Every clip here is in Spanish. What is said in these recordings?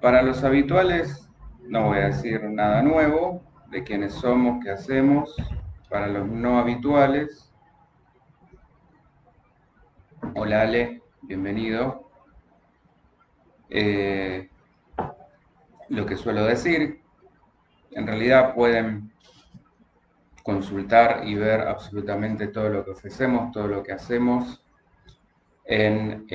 Para los habituales no voy a decir nada nuevo de quiénes somos, qué hacemos. Para los no habituales, hola Ale, bienvenido. Lo que suelo decir, en realidad pueden consultar y ver absolutamente todo lo que ofrecemos, todo lo que hacemos en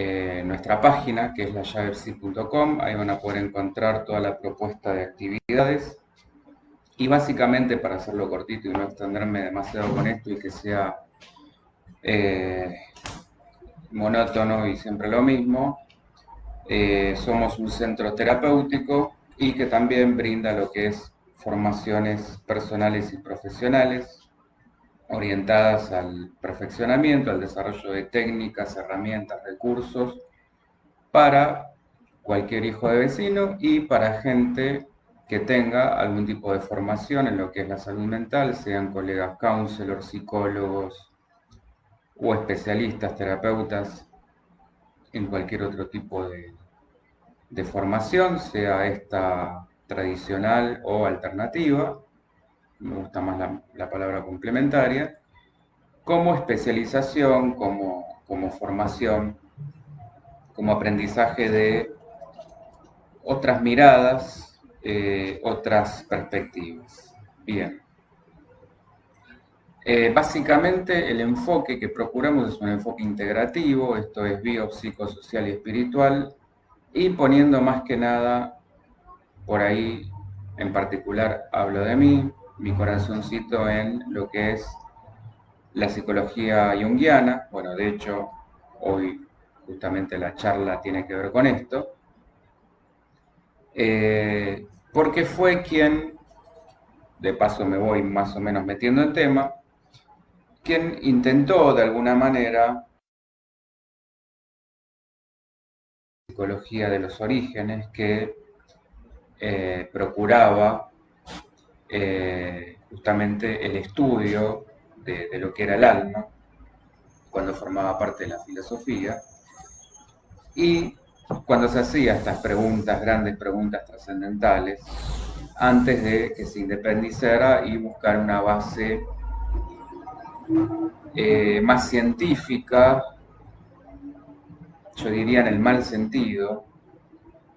nuestra página, que es layavepsi.com. Ahí van a poder encontrar toda la propuesta de actividades. Y básicamente, para hacerlo cortito y no extenderme demasiado con esto y que sea monótono y siempre lo mismo, somos un centro terapéutico y que también brinda lo que es formaciones personales y profesionales orientadas al perfeccionamiento, al desarrollo de técnicas, herramientas, recursos para cualquier hijo de vecino y para gente que tenga algún tipo de formación en lo que es la salud mental, sean colegas counselors, psicólogos o especialistas, terapeutas, en cualquier otro tipo de formación, sea esta tradicional o alternativa, me gusta más la palabra complementaria, como especialización, como formación, como aprendizaje de otras miradas, otras perspectivas. Bien. Básicamente el enfoque que procuramos es un enfoque integrativo, esto es biopsicosocial y espiritual, y poniendo más que nada, por ahí en particular hablo de mí, mi corazoncito en lo que es la psicología junguiana. Bueno, de hecho, hoy justamente la charla tiene que ver con esto, porque fue quien, de paso me voy más o menos metiendo en tema, quien intentó de alguna manera psicología de los orígenes que procuraba justamente el estudio de lo que era el alma cuando formaba parte de la filosofía y cuando se hacía estas preguntas, grandes preguntas trascendentales, antes de que se independizara y buscar una base más científica, yo diría en el mal sentido,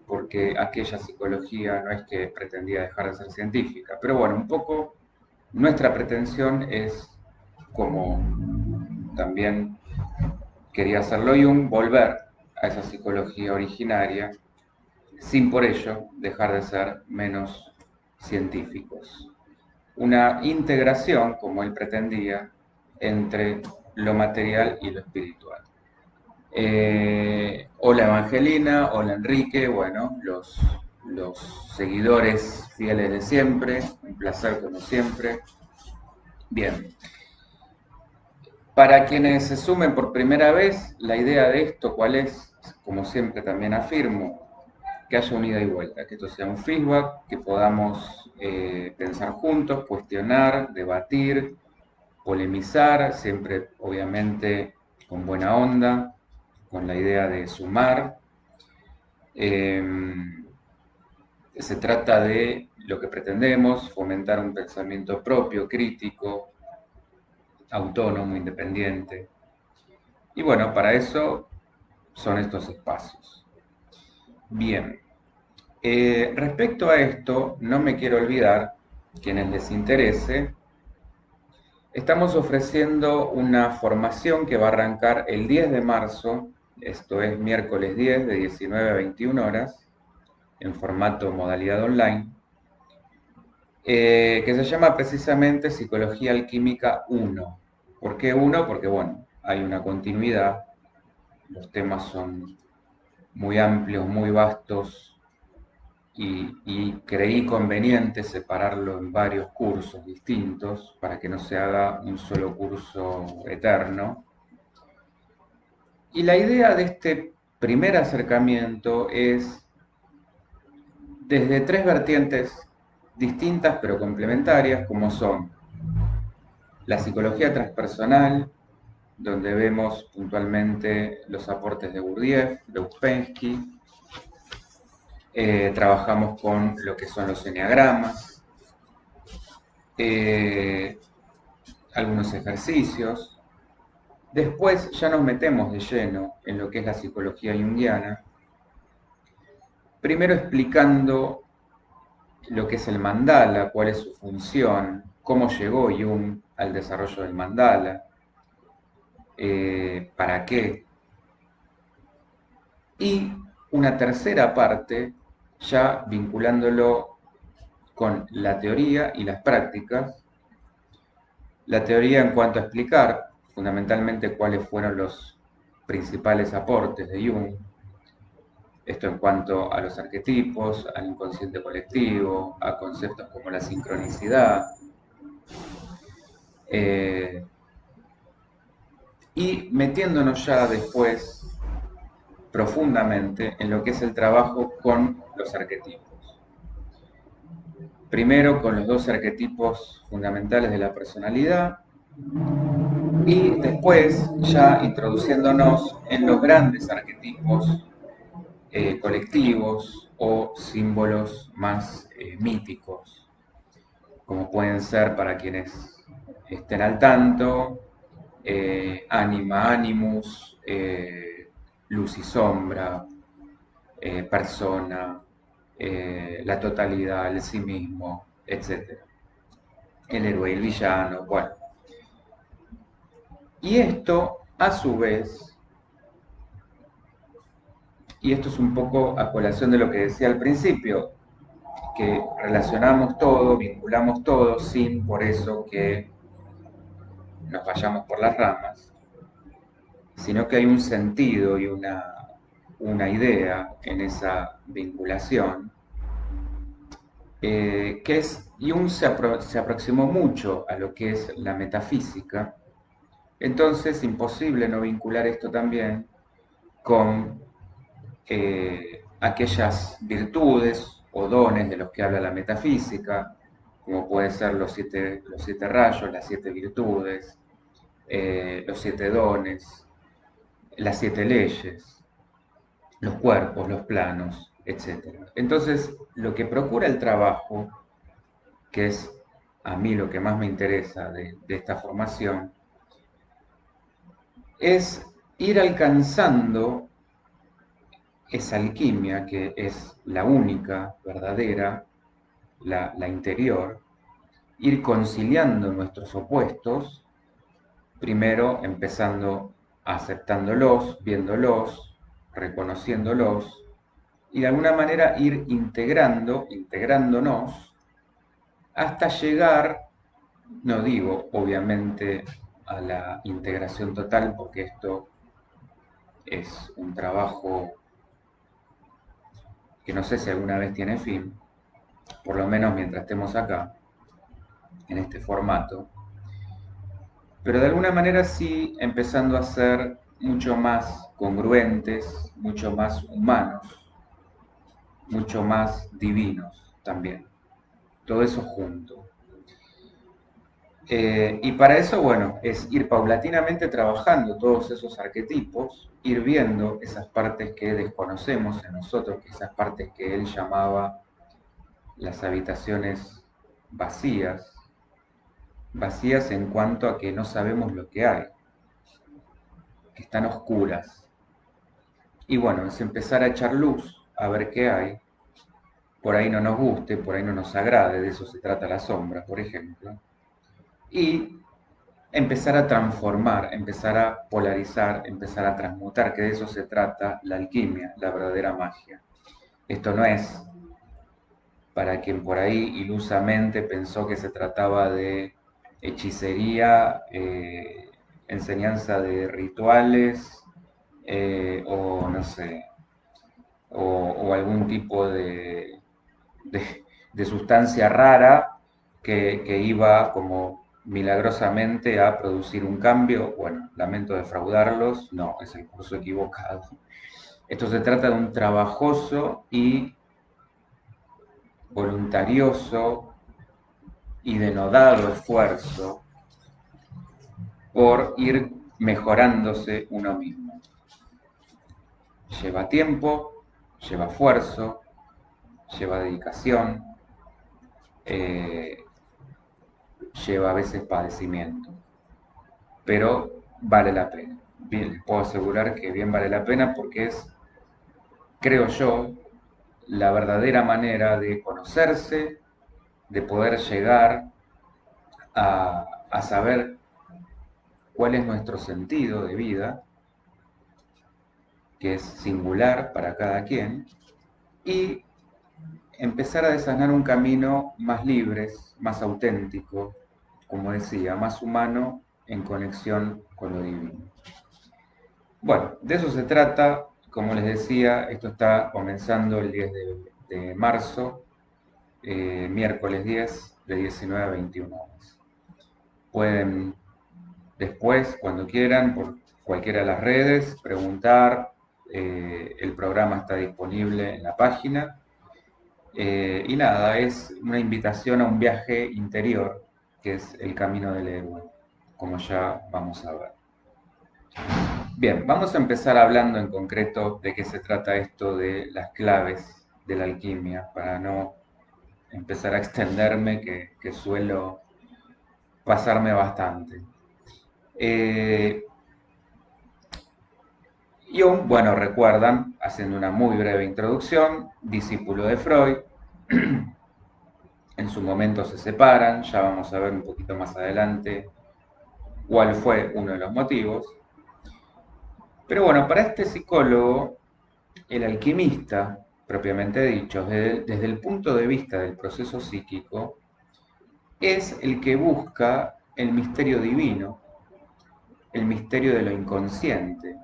porque aquella psicología no es que pretendía dejar de ser científica, pero bueno, un poco nuestra pretensión es, como también quería hacerlo Jung, volver a esa psicología originaria, sin por ello dejar de ser menos científicos. Una integración, como él pretendía, entre lo material y lo espiritual. Hola Evangelina, hola Enrique, bueno, los seguidores fieles de siempre, un placer como siempre. Bien, para quienes se sumen por primera vez, la idea de esto, ¿cuál es? Como siempre también afirmo, que haya un ida y vuelta, que esto sea un feedback, que podamos pensar juntos, cuestionar, debatir, polemizar, siempre obviamente con buena onda, con la idea de sumar. Se trata de lo que pretendemos, fomentar un pensamiento propio, crítico, autónomo, independiente. Y bueno, para eso son estos espacios. Bien, respecto a esto, no me quiero olvidar, quienes les interese, estamos ofreciendo una formación que va a arrancar el 10 de marzo, esto es miércoles 10 de 19 a 21 horas, en formato modalidad online, que se llama precisamente Psicología Alquímica 1. ¿Por qué 1? Porque bueno, hay una continuidad, los temas son muy amplios, muy vastos, y creí conveniente separarlo en varios cursos distintos para que no se haga un solo curso eterno. Y la idea de este primer acercamiento es desde tres vertientes distintas pero complementarias, como son la psicología transpersonal, donde vemos puntualmente los aportes de Gurdjieff, de Ouspensky, Trabajamos con lo que son los eneagramas, algunos ejercicios. Después ya nos metemos de lleno en lo que es la psicología junguiana, primero explicando lo que es el mandala, cuál es su función, cómo llegó Jung al desarrollo del mandala, para qué. Y una tercera parte, ya vinculándolo con la teoría y las prácticas. La teoría en cuanto a explicar fundamentalmente cuáles fueron los principales aportes de Jung, esto en cuanto a los arquetipos, al inconsciente colectivo, a conceptos como la sincronicidad, y metiéndonos ya después profundamente en lo que es el trabajo con los arquetipos. Primero con los dos arquetipos fundamentales de la personalidad y después ya introduciéndonos en los grandes arquetipos colectivos o símbolos más míticos, como pueden ser, para quienes estén al tanto, ánima, animus, luz y sombra, persona, la totalidad, el sí mismo, etc. El héroe y el villano, bueno. Y esto, a su vez, y esto es un poco a colación de lo que decía al principio, que relacionamos todo, vinculamos todo, sin por eso que nos vayamos por las ramas, sino que hay un sentido y una idea en esa vinculación, que es, Jung se aproximó mucho a lo que es la metafísica, entonces imposible no vincular esto también con aquellas virtudes o dones de los que habla la metafísica, como pueden ser los siete rayos, las 7 virtudes, los 7 dones, las 7 leyes, los cuerpos, los planos, etc. Entonces, lo que procura el trabajo, que es a mí lo que más me interesa de esta formación, es ir alcanzando esa alquimia que es la única, verdadera, la interior, ir conciliando nuestros opuestos, primero empezando aceptándolos, viéndolos, reconociéndolos, y de alguna manera ir integrándonos, hasta llegar, no digo obviamente a la integración total, porque esto es un trabajo que no sé si alguna vez tiene fin, por lo menos mientras estemos acá, en este formato, pero de alguna manera sí empezando a ser mucho más congruentes, mucho más humanos, mucho más divinos también. Todo eso junto. Y para eso, bueno, es ir paulatinamente trabajando todos esos arquetipos, ir viendo esas partes que desconocemos en nosotros, esas partes que él llamaba las habitaciones vacías, vacías en cuanto a que no sabemos lo que hay, que están oscuras. Y bueno, es empezar a echar luz, a ver qué hay. Por ahí no nos guste, por ahí no nos agrade, de eso se trata la sombra, por ejemplo. Y empezar a transformar, empezar a polarizar, empezar a transmutar, que de eso se trata la alquimia, la verdadera magia. Esto no es para quien por ahí ilusamente pensó que se trataba de hechicería, enseñanza de rituales, o no sé, o algún tipo de sustancia rara que iba como milagrosamente a producir un cambio. Bueno, lamento defraudarlos, no, es el curso equivocado. Esto se trata de un trabajoso y voluntarioso y denodado esfuerzo por ir mejorándose uno mismo. Lleva tiempo, lleva esfuerzo, lleva dedicación, lleva a veces padecimiento, pero vale la pena. Bien, les puedo asegurar que bien vale la pena porque es, creo yo, la verdadera manera de conocerse, de poder llegar a saber cuál es nuestro sentido de vida, que es singular para cada quien, y empezar a desanar un camino más libre, más auténtico, como decía, más humano en conexión con lo divino. Bueno, de eso se trata. Como les decía, esto está comenzando el 10 de marzo, miércoles 10, de 19 a 21 horas. Pueden después, cuando quieran, por cualquiera de las redes, preguntar. El programa está disponible en la página. Y nada, es una invitación a un viaje interior, que es el camino del héroe, como ya vamos a ver. Bien, vamos a empezar hablando en concreto de qué se trata esto de las claves de la alquimia, para no empezar a extenderme, que suelo pasarme bastante. Jung, bueno, recuerdan, haciendo una muy breve introducción, discípulo de Freud, en su momento se separan, ya vamos a ver un poquito más adelante cuál fue uno de los motivos. Pero bueno, para este psicólogo, el alquimista, propiamente dicho, desde el punto de vista del proceso psíquico, es el que busca el misterio divino, el misterio de lo inconsciente,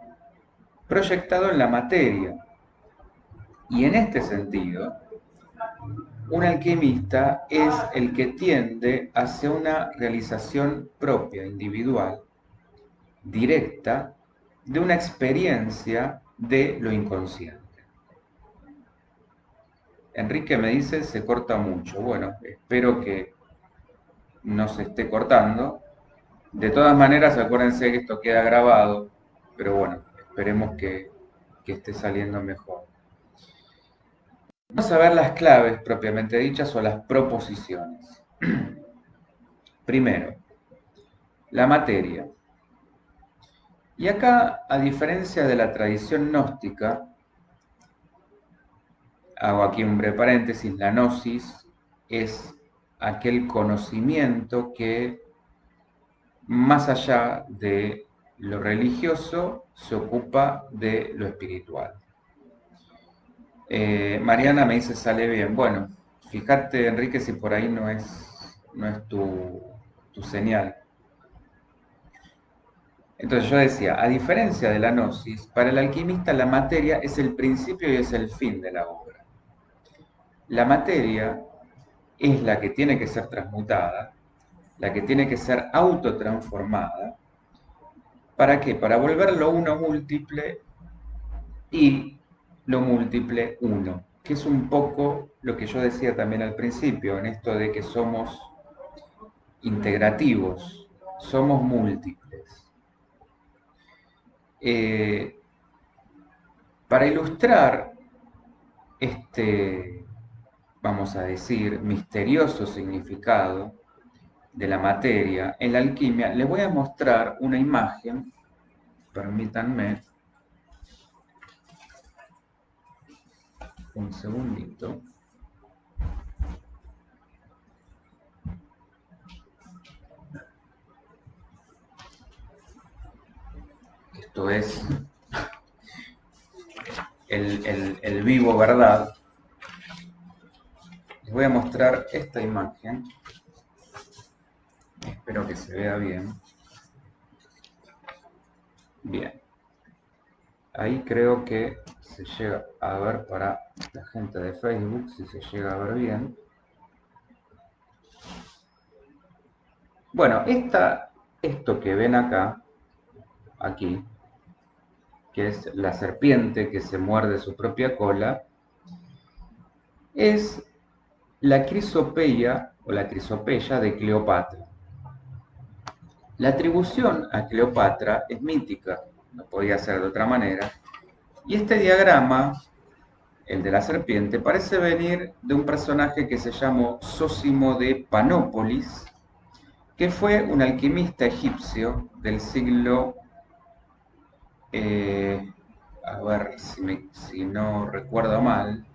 proyectado en la materia. Y en este sentido, un alquimista es el que tiende hacia una realización propia, individual, directa, de una experiencia de lo inconsciente. Enrique me dice, se corta mucho. Bueno, espero que no se esté cortando. De todas maneras, acuérdense que esto queda grabado, pero bueno, esperemos que esté saliendo mejor. Vamos a ver las claves propiamente dichas o las proposiciones. Primero, la materia. Y acá, a diferencia de la tradición gnóstica, hago aquí un breve paréntesis, la gnosis es aquel conocimiento que, más allá de lo religioso, se ocupa de lo espiritual. Mariana me dice, sale bien. Bueno, fíjate, Enrique, si por ahí no es tu señal. Entonces yo decía, a diferencia de la gnosis, para el alquimista la materia es el principio y es el fin de la obra. La materia es la que tiene que ser transmutada, la que tiene que ser autotransformada. ¿Para qué? Para volver lo uno múltiple y lo múltiple uno, que es un poco lo que yo decía también al principio, en esto de que somos integrativos, somos múltiples. Para ilustrar este, vamos a decir, misterioso significado de la materia en la alquimia, les voy a mostrar una imagen, permítanme un segundito. Esto es el vivo, ¿verdad? Les voy a mostrar esta imagen. Espero que se vea bien. Bien. Ahí creo que se llega a ver para la gente de Facebook, si se llega a ver bien. Bueno, esto que ven acá, aquí, que es la serpiente que se muerde su propia cola, es la crisopeia o la crisopeya de Cleopatra. La atribución a Cleopatra es mítica, no podía ser de otra manera, y este diagrama el de la serpiente, parece venir de un personaje que se llamó Zósimo de Panópolis, que fue un alquimista egipcio del siglo, a ver si no recuerdo mal,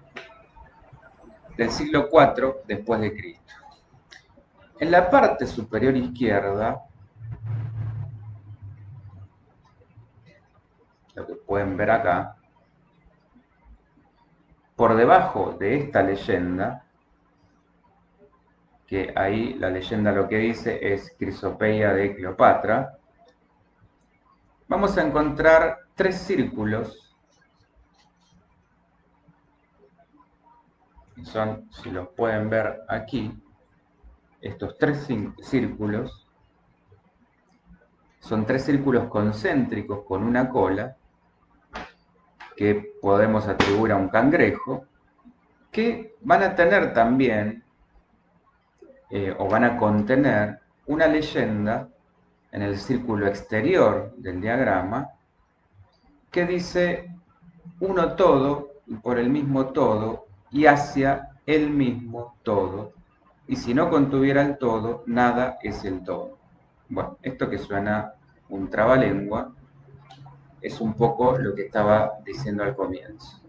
del siglo IV después de Cristo. En la parte superior izquierda, lo que pueden ver acá, por debajo de esta leyenda, que ahí la leyenda lo que dice es Crisopeia de Cleopatra, vamos a encontrar tres círculos, que son, si los pueden ver aquí, estos tres círculos, son tres círculos concéntricos con una cola, que podemos atribuir a un cangrejo, que van a tener también, o van a contener, una leyenda en el círculo exterior del diagrama, que dice uno todo y por el mismo todo y hacia el mismo todo. Y si no contuviera el todo, nada es el todo. Bueno, esto que suena un trabalengua es un poco lo que estaba diciendo al comienzo.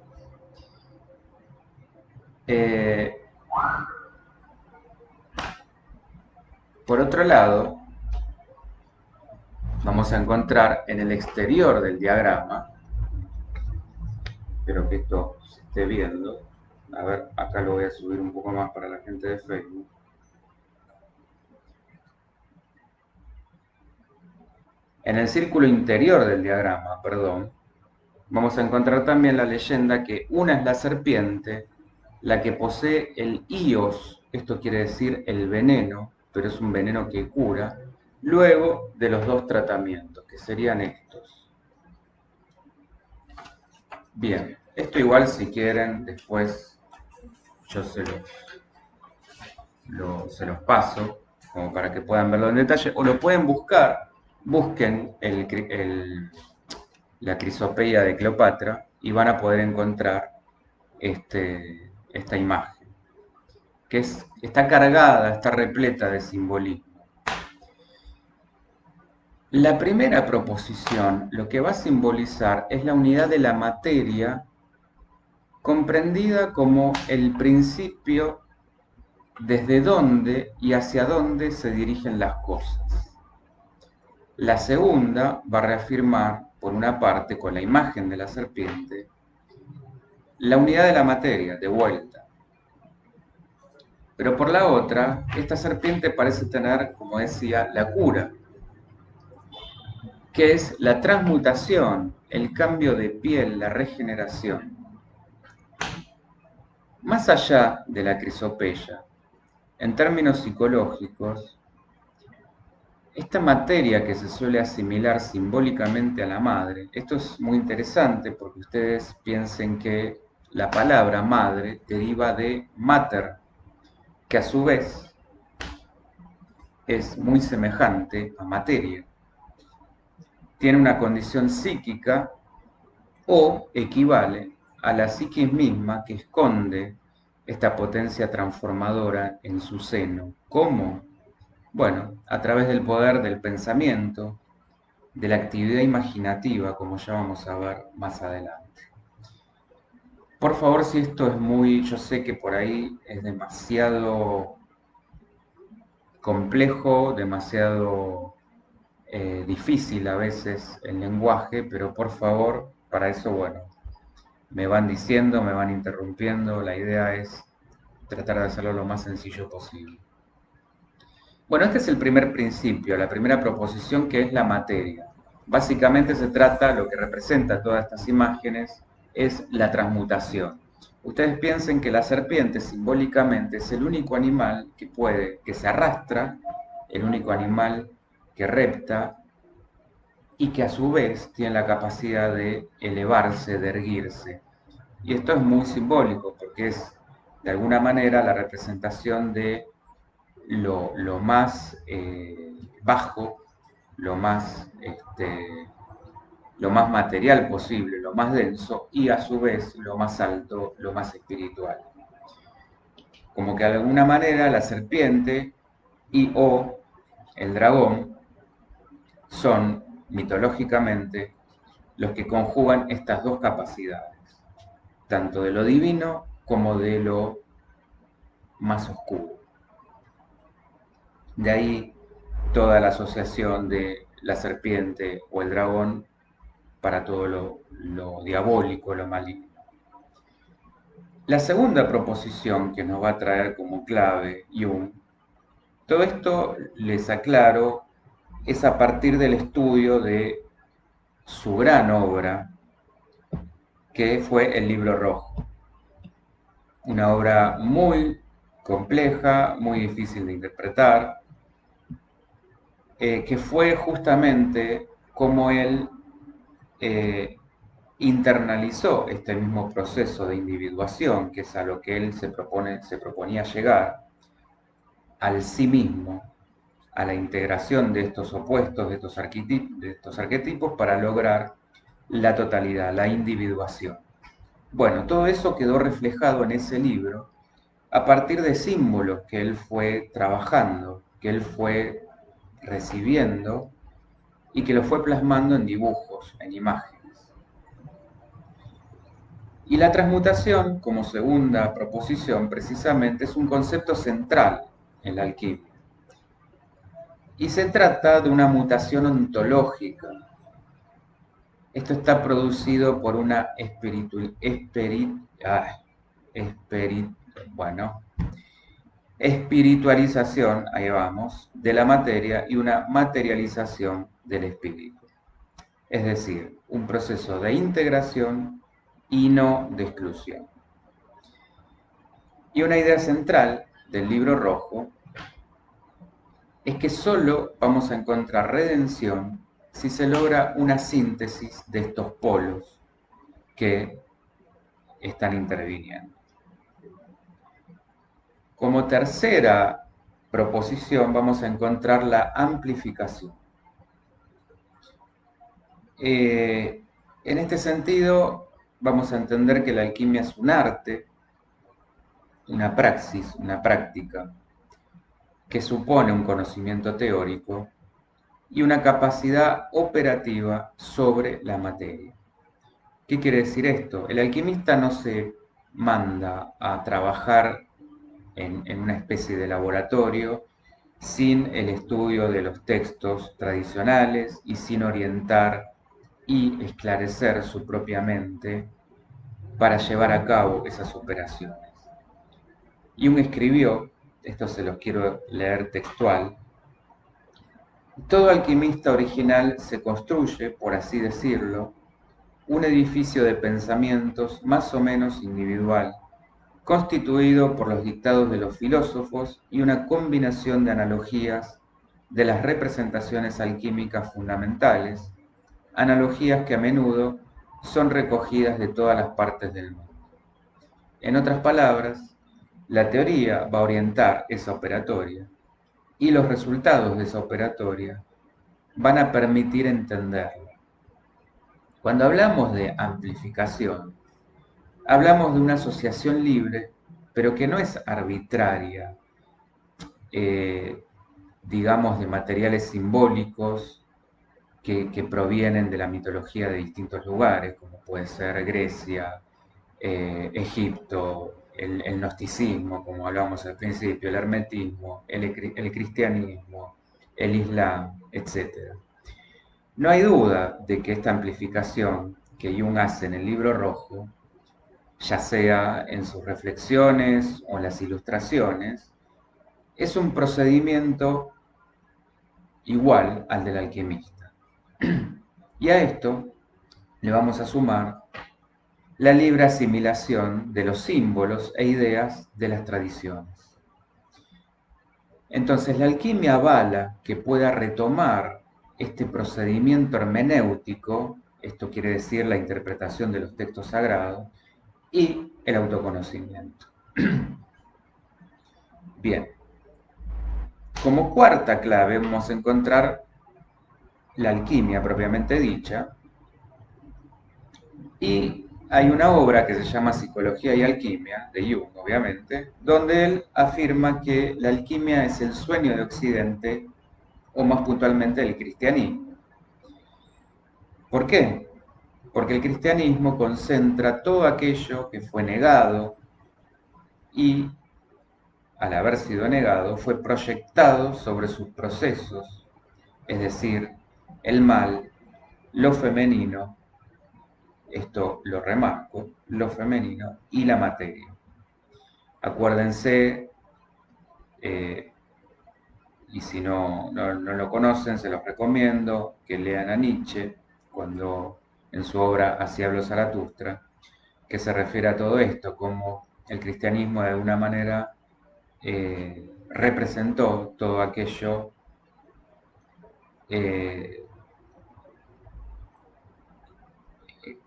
Por otro lado, vamos a encontrar en el exterior del diagrama, espero que esto se esté viendo, a ver, acá lo voy a subir un poco más para la gente de Facebook. En el círculo interior del diagrama, perdón, vamos a encontrar también la leyenda que una es la serpiente, la que posee el ios, esto quiere decir el veneno, pero es un veneno que cura, luego de los dos tratamientos, que serían estos. Bien, esto igual si quieren, después yo se los paso, como para que puedan verlo en detalle, o lo pueden buscar, busquen la Crisopeia de Cleopatra y van a poder encontrar esta imagen, que está cargada, está repleta de simbolismo. La primera proposición lo que va a simbolizar es la unidad de la materia, comprendida como el principio desde dónde y hacia dónde se dirigen las cosas. La segunda va a reafirmar, por una parte, con la imagen de la serpiente, la unidad de la materia, de vuelta. Pero por la otra, esta serpiente parece tener, como decía, la cura, que es la transmutación, el cambio de piel, la regeneración. Más allá de la crisopeya, en términos psicológicos, esta materia que se suele asimilar simbólicamente a la madre, esto es muy interesante porque ustedes piensen que la palabra madre deriva de mater, que a su vez es muy semejante a materia. Tiene una condición psíquica o equivale a la psiquis misma que esconde esta potencia transformadora en su seno. ¿Cómo? Bueno, a través del poder del pensamiento, de la actividad imaginativa, como ya vamos a ver más adelante. Por favor, si esto es muy, yo sé que por ahí es demasiado complejo, demasiado difícil a veces el lenguaje, pero por favor, para eso, bueno, me van diciendo, me van interrumpiendo, la idea es tratar de hacerlo lo más sencillo posible. Bueno, este es el primer principio, la primera proposición, que es la materia. Básicamente se trata, lo que representa todas estas imágenes, es la transmutación. Ustedes piensen que la serpiente simbólicamente es el único animal que se arrastra, el único animal que repta y que a su vez tiene la capacidad de elevarse, de erguirse. Y esto es muy simbólico porque es de alguna manera la representación de lo más bajo, lo más lo más material posible, lo más denso, y a su vez lo más alto, lo más espiritual. Como que de alguna manera la serpiente y o el dragón son mitológicamente los que conjugan estas dos capacidades, tanto de lo divino como de lo más oscuro. De ahí toda la asociación de la serpiente o el dragón para todo lo diabólico, lo maligno. La segunda proposición que nos va a traer como clave Jung, todo esto les aclaro, es a partir del estudio de su gran obra, que fue el Libro Rojo. Una obra muy compleja, muy difícil de interpretar, que fue justamente como él internalizó este mismo proceso de individuación, que es a lo que él se proponía llegar, al sí mismo, a la integración de estos opuestos, de estos arquetipos para lograr la totalidad, la individuación. Bueno, todo eso quedó reflejado en ese libro a partir de símbolos que él fue trabajando, que él fue recibiendo y que lo fue plasmando en dibujos, en imágenes. Y la transmutación, como segunda proposición, precisamente es un concepto central en la alquimia. Y se trata de una mutación ontológica. Esto está producido por una espiritualización, ahí vamos, de la materia y una materialización del espíritu. Es decir, un proceso de integración y no de exclusión. Y una idea central del Libro Rojo es que solo vamos a encontrar redención si se logra una síntesis de estos polos que están interviniendo. Como tercera proposición vamos a encontrar la amplificación. En este sentido, vamos a entender que la alquimia es un arte, una praxis, una práctica, que supone un conocimiento teórico y una capacidad operativa sobre la materia. ¿Qué quiere decir esto? El alquimista no se manda a trabajar en una especie de laboratorio sin el estudio de los textos tradicionales y sin orientar y esclarecer su propia mente para llevar a cabo esas operaciones. Jung escribió, esto se los quiero leer textual: todo alquimista original se construye, por así decirlo, un edificio de pensamientos más o menos individual, constituido por los dictados de los filósofos y una combinación de analogías de las representaciones alquímicas fundamentales, analogías que a menudo son recogidas de todas las partes del mundo. En otras palabras, la teoría va a orientar esa operatoria y los resultados de esa operatoria van a permitir entenderla. Cuando hablamos de amplificación, hablamos de una asociación libre, pero que no es arbitraria, digamos, de materiales simbólicos que provienen de la mitología de distintos lugares, como puede ser Grecia, Egipto, el gnosticismo, como hablábamos al principio, el hermetismo, el cristianismo, el islam, etc. No hay duda de que esta amplificación que Jung hace en el Libro Rojo, ya sea en sus reflexiones o en las ilustraciones, es un procedimiento igual al del alquimista. Y a esto le vamos a sumar la libre asimilación de los símbolos e ideas de las tradiciones. Entonces, la alquimia avala que pueda retomar este procedimiento hermenéutico, esto quiere decir la interpretación de los textos sagrados, y el autoconocimiento. Bien, como cuarta clave vamos a encontrar la alquimia propiamente dicha, Y hay una obra que se llama Psicología y Alquimia, de Jung, obviamente, donde él afirma que la alquimia es el sueño de Occidente, o más puntualmente el cristianismo. ¿Por qué? Porque el cristianismo concentra todo aquello que fue negado y, al haber sido negado, fue proyectado sobre sus procesos, es decir, el mal, lo femenino, esto lo remarco, lo femenino y la materia. Acuérdense, eh, y si no lo conocen, se los recomiendo que lean a Nietzsche cuando en su obra Así habló Zaratustra, que se refiere a todo esto, como el cristianismo de alguna manera representó todo aquello eh,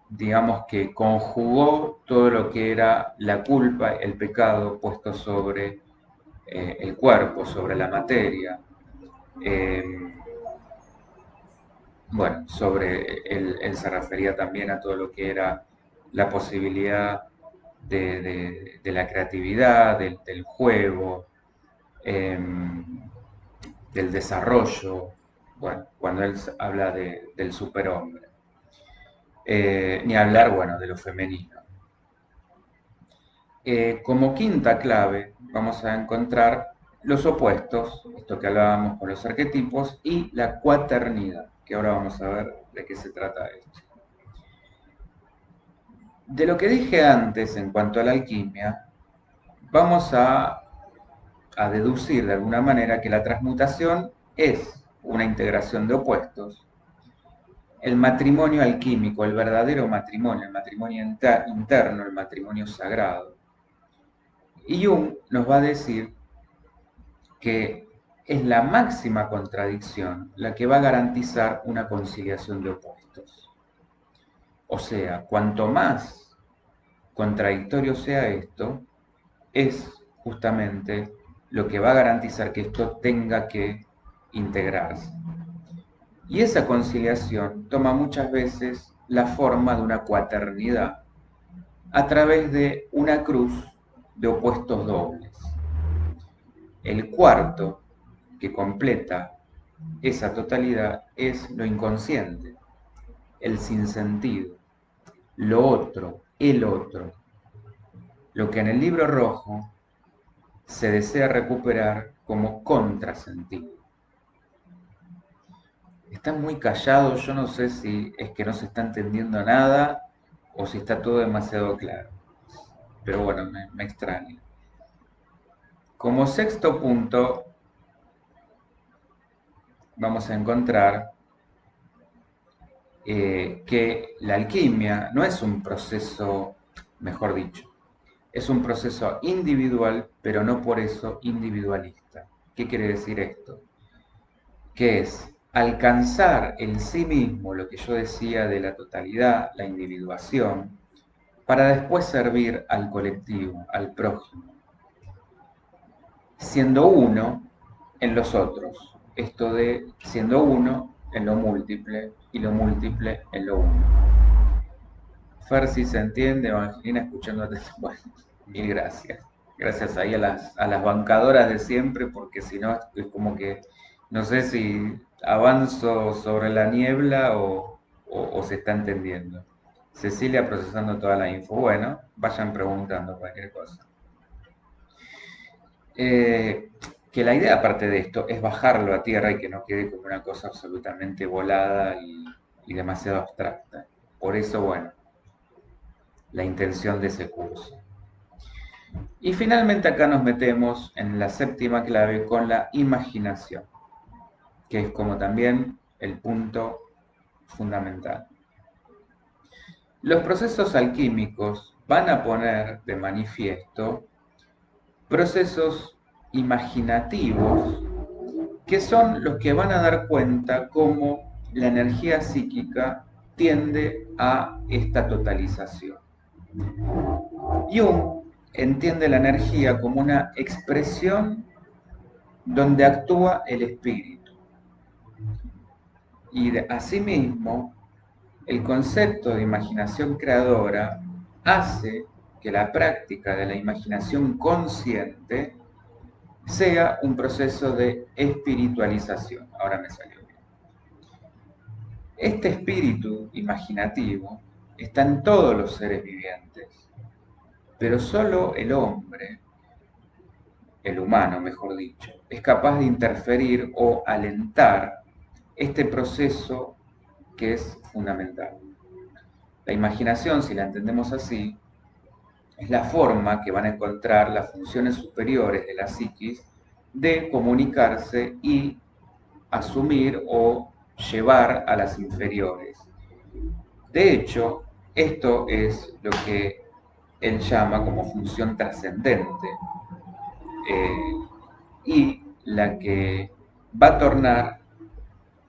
digamos que conjugó todo lo que era la culpa, el pecado puesto sobre el cuerpo, sobre la materia, eh, bueno, sobre él se refería también a todo lo que era la posibilidad de la creatividad, del juego, eh, del desarrollo, bueno, cuando él habla del superhombre. Ni hablar, bueno, de lo femenino. Como quinta clave vamos a encontrar los opuestos, esto que hablábamos con los arquetipos, y la cuaternidad, que ahora vamos a ver de qué se trata esto. De lo que dije antes en cuanto a la alquimia, vamos a deducir de alguna manera que la transmutación es una integración de opuestos. El matrimonio alquímico, el verdadero matrimonio, el matrimonio interno, el matrimonio sagrado. Y Jung nos va a decir que es la máxima contradicción la que va a garantizar una conciliación de opuestos. O sea, cuanto más contradictorio sea esto, es justamente lo que va a garantizar que esto tenga que integrarse. Y esa conciliación toma muchas veces la forma de una cuaternidad a través de una cruz de opuestos dobles. El cuarto que completa esa totalidad es lo inconsciente, el sinsentido, lo otro, el otro, lo que en el libro rojo se desea recuperar como contrasentido. Están muy callados, yo no sé si es que no se está entendiendo nada o si está todo demasiado claro, pero bueno, me extraña. Como sexto punto vamos a encontrar que la alquimia no es un proceso, mejor dicho, es un proceso individual, pero no por eso individualista. ¿Qué quiere decir esto? Que es alcanzar en sí mismo lo que yo decía de la totalidad, la individuación, para después servir al colectivo, al prójimo, siendo uno en los otros. Esto de siendo uno en lo múltiple y lo múltiple en lo uno. Fer, si se entiende, Evangelina, escuchándote, bueno, mil gracias. Gracias ahí a las bancadoras de siempre, porque si no es como que no sé si avanzo sobre la niebla o se está entendiendo. Cecilia procesando toda la info. Bueno, vayan preguntando cualquier cosa. Que la idea, aparte de esto, es bajarlo a tierra y que no quede como una cosa absolutamente volada y demasiado abstracta. Por eso, bueno, la intención de ese curso. Y finalmente acá nos metemos en la séptima clave con la imaginación, que es como también el punto fundamental. Los procesos alquímicos van a poner de manifiesto procesos imaginativos que son los que van a dar cuenta cómo la energía psíquica tiende a esta totalización. Jung entiende la energía como una expresión donde actúa el espíritu. Y asimismo, El concepto de imaginación creadora hace que la práctica de la imaginación consciente sea un proceso de espiritualización. Ahora me salió bien. Este espíritu imaginativo está en todos los seres vivientes, pero solo el hombre, el humano mejor dicho, es capaz de interferir o alentar este proceso que es fundamental. La imaginación, si la entendemos así, es la forma que van a encontrar las funciones superiores de la psiquis de comunicarse y asumir o llevar a las inferiores. De hecho, esto es lo que él llama como función trascendente y la que va a tornar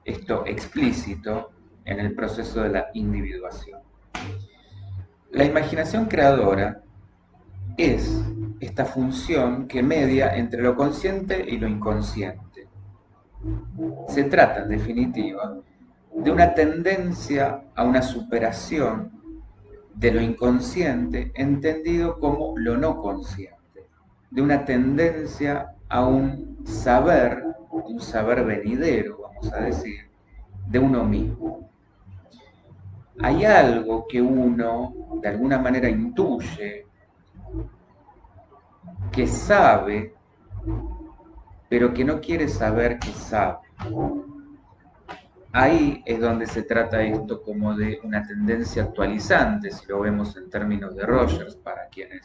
esto explícito en el proceso de la individuación. La imaginación creadora es esta función que media entre lo consciente y lo inconsciente. Se trata, en definitiva, de una tendencia a una superación de lo inconsciente entendido como lo no consciente, de una tendencia a un saber venidero, vamos a decir, de uno mismo. Hay algo que uno de alguna manera intuye, que sabe, pero que no quiere saber que sabe. Ahí es donde se trata esto como de una tendencia actualizante, si lo vemos en términos de Rogers, para quienes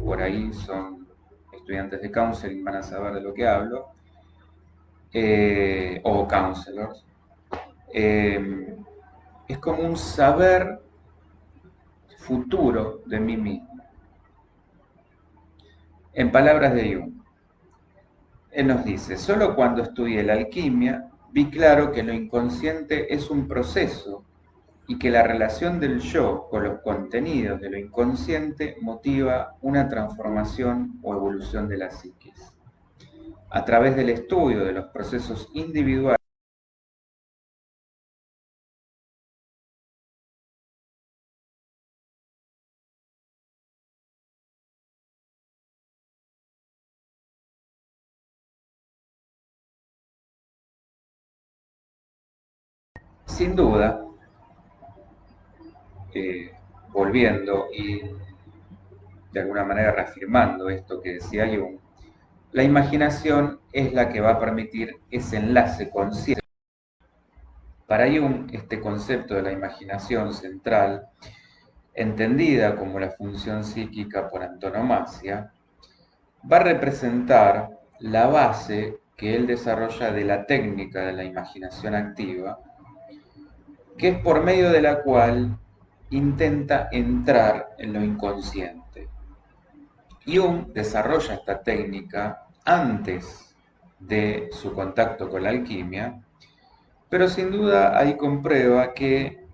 por ahí son estudiantes de counseling van a saber de lo que hablo, o counselors. Es como un saber futuro de mí mismo. En palabras de Jung, él nos dice: solo cuando estudié la alquimia vi claro que lo inconsciente es un proceso y que la relación del yo con los contenidos de lo inconsciente motiva una transformación o evolución de la psiquis. A través del estudio de los procesos individuales, sin duda, volviendo y de alguna manera reafirmando esto que decía Jung, la imaginación es la que va a permitir ese enlace consciente. Para Jung, este concepto de la imaginación central, entendida como la función psíquica por antonomasia, va a representar la base que él desarrolla de la técnica de la imaginación activa, que es por medio de la cual intenta entrar en lo inconsciente. Jung desarrolla esta técnica antes de su contacto con la alquimia, pero sin duda ahí comprueba que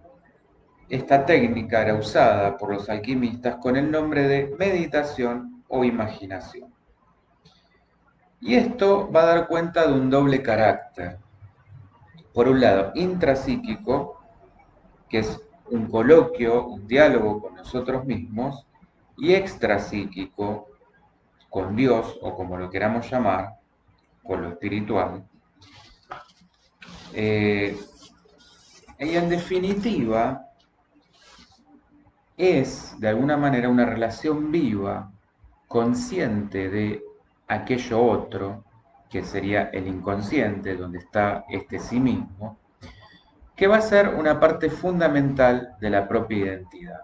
esta técnica era usada por los alquimistas con el nombre de meditación o imaginación. Y esto va a dar cuenta de un doble carácter. Por un lado, intrapsíquico, que es un coloquio, un diálogo con nosotros mismos, y extrapsíquico, con Dios, o como lo queramos llamar, con lo espiritual. Y en definitiva, es de alguna manera una relación viva, consciente de aquello otro, que sería el inconsciente, donde está este sí mismo, que va a ser una parte fundamental de la propia identidad.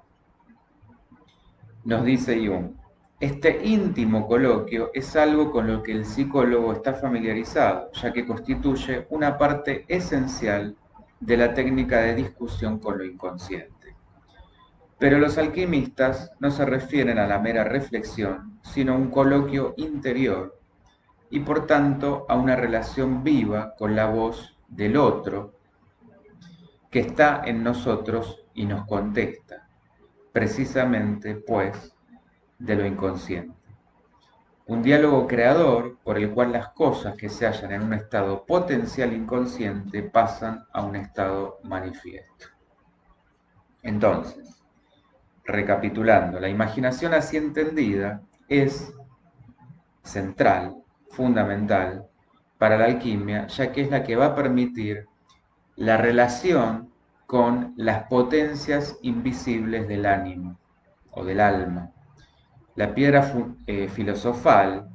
Nos dice Jung, este íntimo coloquio es algo con lo que el psicólogo está familiarizado, ya que constituye una parte esencial de la técnica de discusión con lo inconsciente. Pero los alquimistas no se refieren a la mera reflexión, sino a un coloquio interior y por tanto a una relación viva con la voz del otro que está en nosotros y nos contesta, precisamente pues de lo inconsciente. Un diálogo creador por el cual las cosas que se hallan en un estado potencial inconsciente pasan a un estado manifiesto. Entonces, recapitulando, la imaginación así entendida es central, fundamental para la alquimia, ya que es la que va a permitir la relación con las potencias invisibles del ánimo o del alma. La piedra filosofal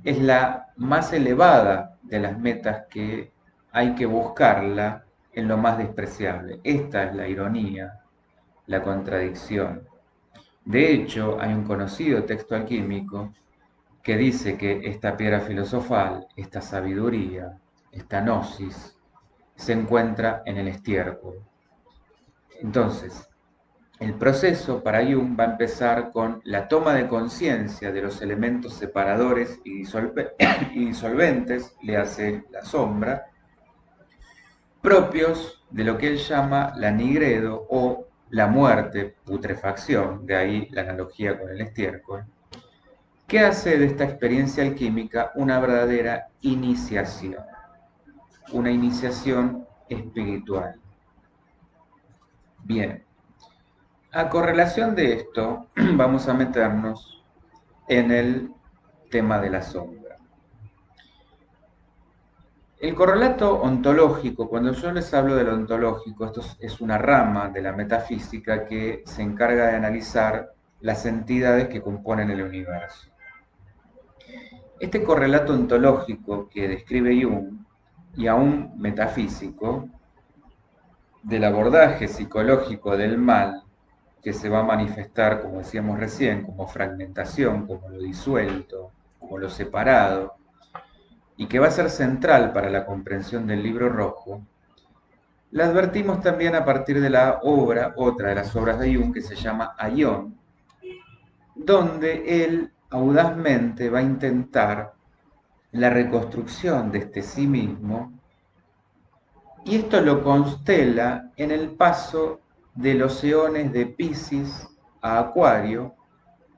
es la más elevada de las metas que hay que buscarla en lo más despreciable. Esta es la ironía, la contradicción. De hecho, hay un conocido texto alquímico que dice que esta piedra filosofal, esta sabiduría, esta gnosis, se encuentra en el estiércol. Entonces, el proceso para Jung va a empezar con la toma de conciencia de los elementos separadores y disolventes, le hace la sombra, propios de lo que él llama la nigredo o la muerte, putrefacción, de ahí la analogía con el estiércol, que hace de esta experiencia alquímica una verdadera iniciación, una iniciación espiritual. Bien, a correlación de esto, vamos a meternos en el tema de la sombra. El correlato ontológico, cuando yo les hablo del ontológico, esto es una rama de la metafísica que se encarga de analizar las entidades que componen el universo. Este correlato ontológico que describe Jung, y aún metafísico, del abordaje psicológico del mal, que se va a manifestar, como decíamos recién, como fragmentación, como lo disuelto, como lo separado, y que va a ser central para la comprensión del Libro Rojo, la advertimos también a partir de la obra, otra de las obras de Jung, que se llama Aion, donde él audazmente va a intentar la reconstrucción de este sí mismo, y esto lo constela en el paso de los eones de Piscis a Acuario,